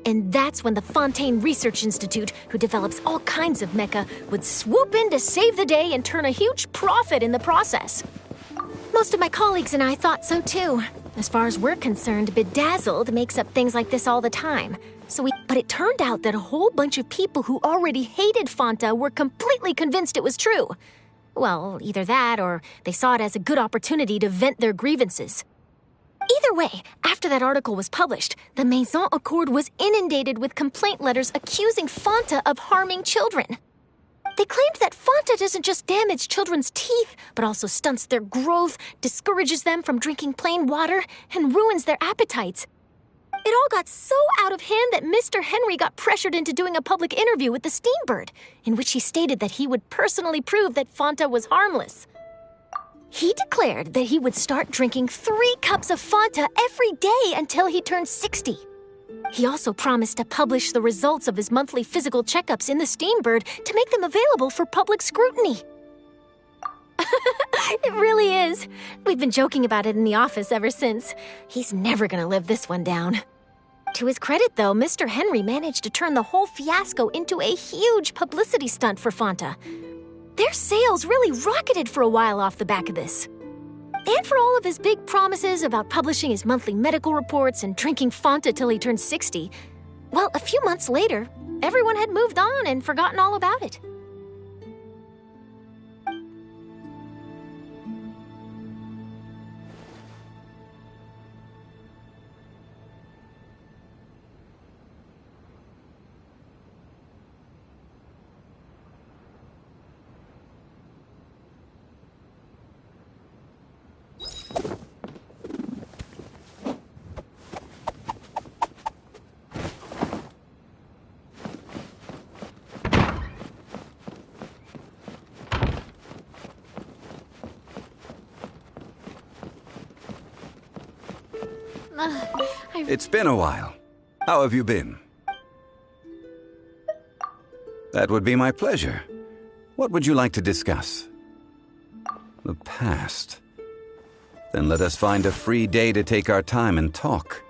And that's when the FONTAINE Research Institute, who develops all kinds of mecha, would swoop in to save the day and turn a huge profit in the process. Most of my colleagues and I thought so too. As far as we're concerned, Bedazzled makes up things like this all the time. But it turned out that a whole bunch of people who already hated Fanta were completely convinced it was true. Well, either that or they saw it as a good opportunity to vent their grievances. Either way, after that article was published, the Maison Accord was inundated with complaint letters accusing Fanta of harming children. They claimed that Fanta doesn't just damage children's teeth, but also stunts their growth, discourages them from drinking plain water, and ruins their appetites. It all got so out of hand that Mr. Henry got pressured into doing a public interview with the Steambird, in which he stated that he would personally prove that Fanta was harmless. He declared that he would start drinking 3 cups of Fanta every day until he turned 60. He also promised to publish the results of his monthly physical checkups in the Steambird to make them available for public scrutiny. It really is. We've been joking about it in the office ever since. He's never gonna live this one down. To his credit, though, Mr. Henry managed to turn the whole fiasco into a huge publicity stunt for Fanta. Their sales really rocketed for a while off the back of this. And for all of his big promises about publishing his monthly medical reports and drinking Fanta till he turned 60, well, a few months later, everyone had moved on and forgotten all about it. It's been a while. How have you been? That would be my pleasure. What would you like to discuss? The past. Then let us find a free day to take our time and talk.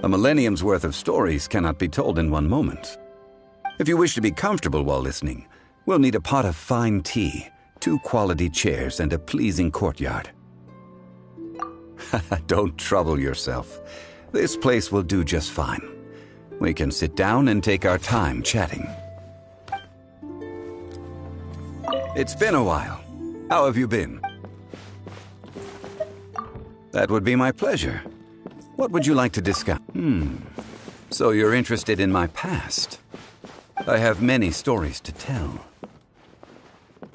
A millennium's worth of stories cannot be told in one moment. If you wish to be comfortable while listening, we'll need a pot of fine tea, 2 quality chairs, and a pleasing courtyard. Don't trouble yourself. This place will do just fine. We can sit down and take our time chatting. It's been a while. How have you been? That would be my pleasure. What would you like to discuss? So you're interested in my past? I have many stories to tell.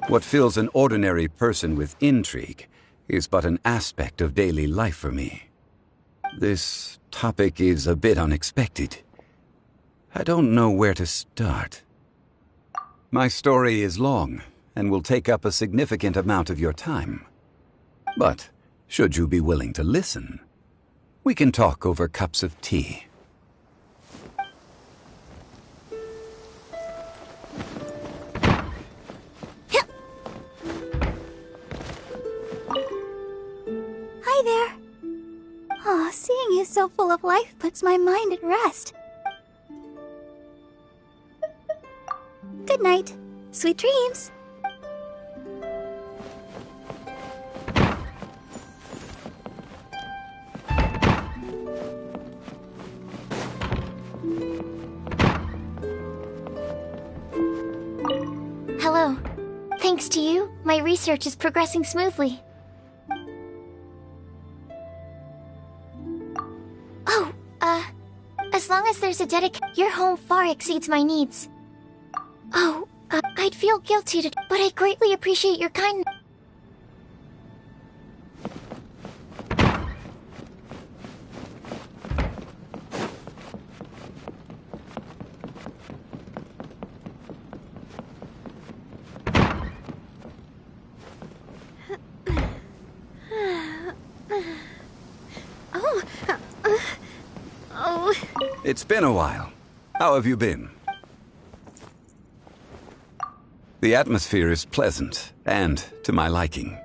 What fills an ordinary person with intrigue is but an aspect of daily life for me. This topic is a bit unexpected. I don't know where to start. My story is long and will take up a significant amount of your time. But should you be willing to listen, we can talk over cups of tea. Hi there. Oh, seeing you so full of life puts my mind at rest. Good night. Sweet dreams. Hello. Thanks to you, my research is progressing smoothly. Oh, as long as there's a your home far exceeds my needs. Oh, I'd feel guilty to, but I greatly appreciate your kindness. It's been a while. How have you been? The atmosphere is pleasant, and to my liking.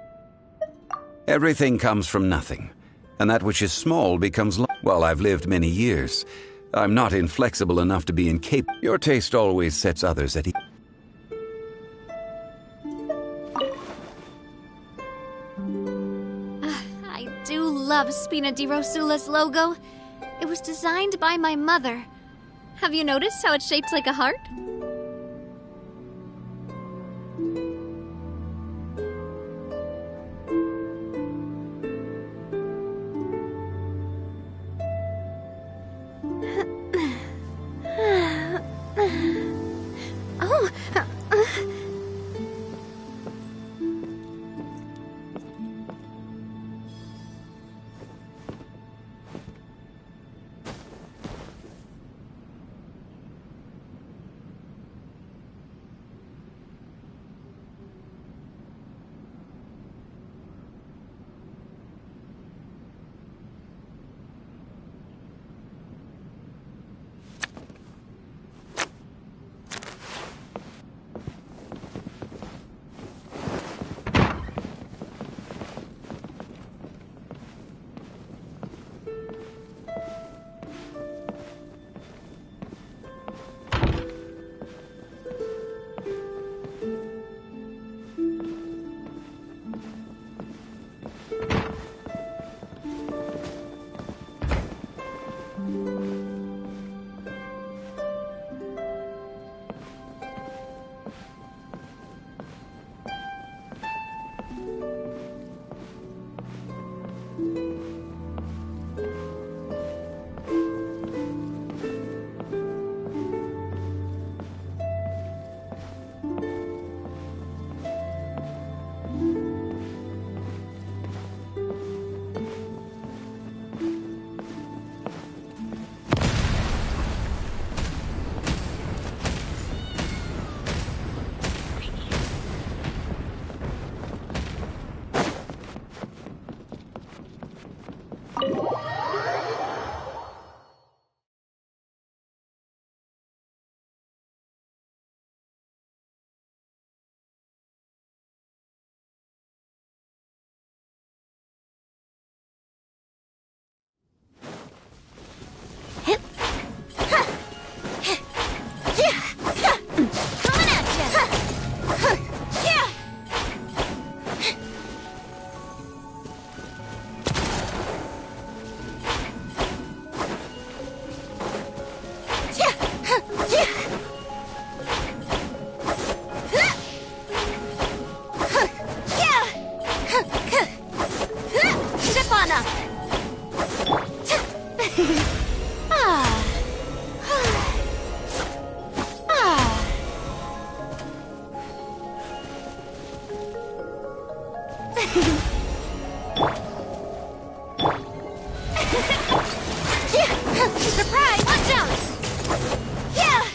Everything comes from nothing, and that which is small becomes While I've lived many years, I'm not inflexible enough to be incapable. Your taste always sets others at ease. I do love Spina di Rosula's logo. It was designed by my mother. Have you noticed how it's shaped like a heart? Surprise! Watch out! Yeah!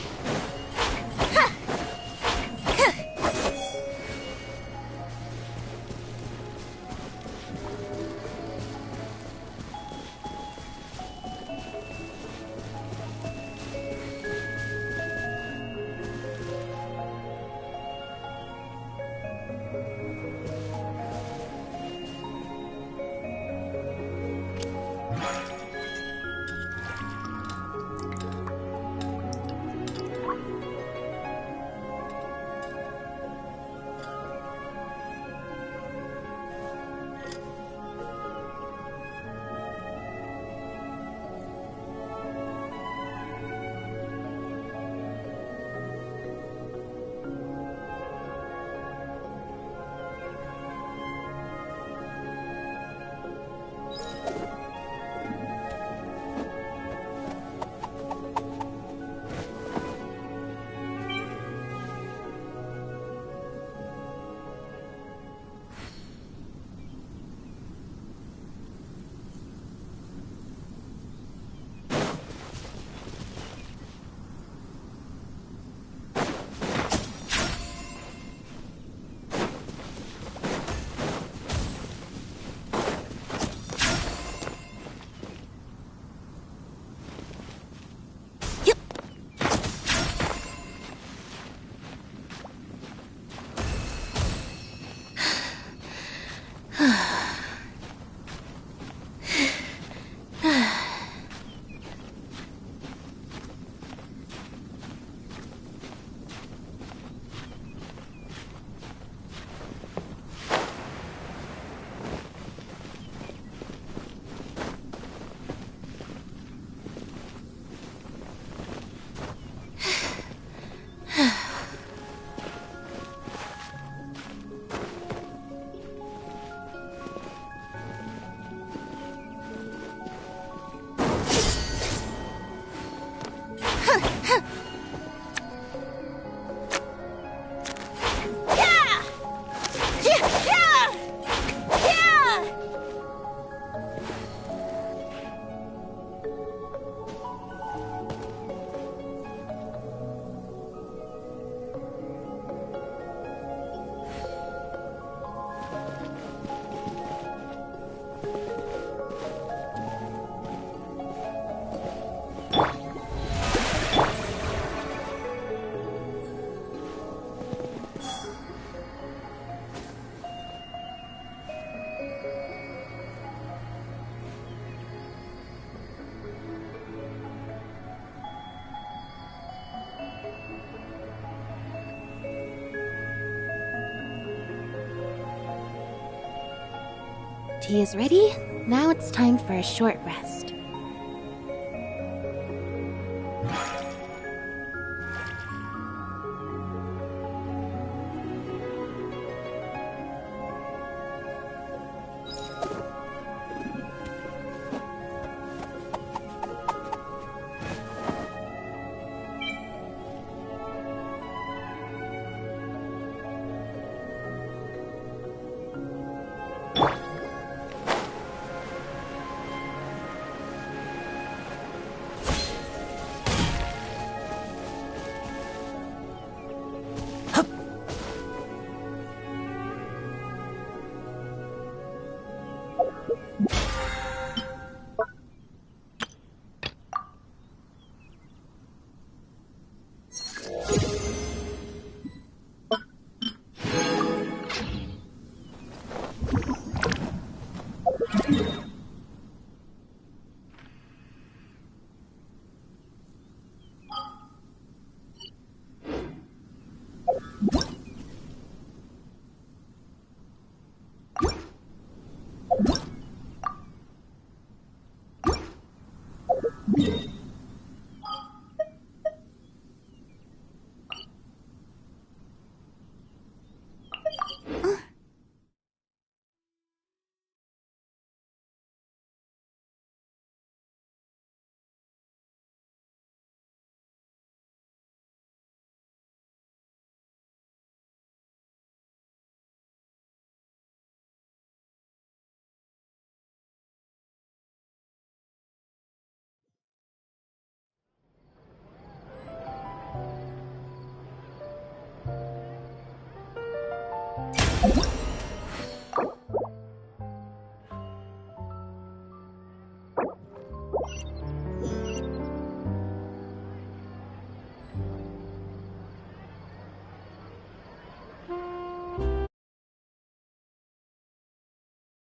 Tea is ready. Now it's time for a short rest.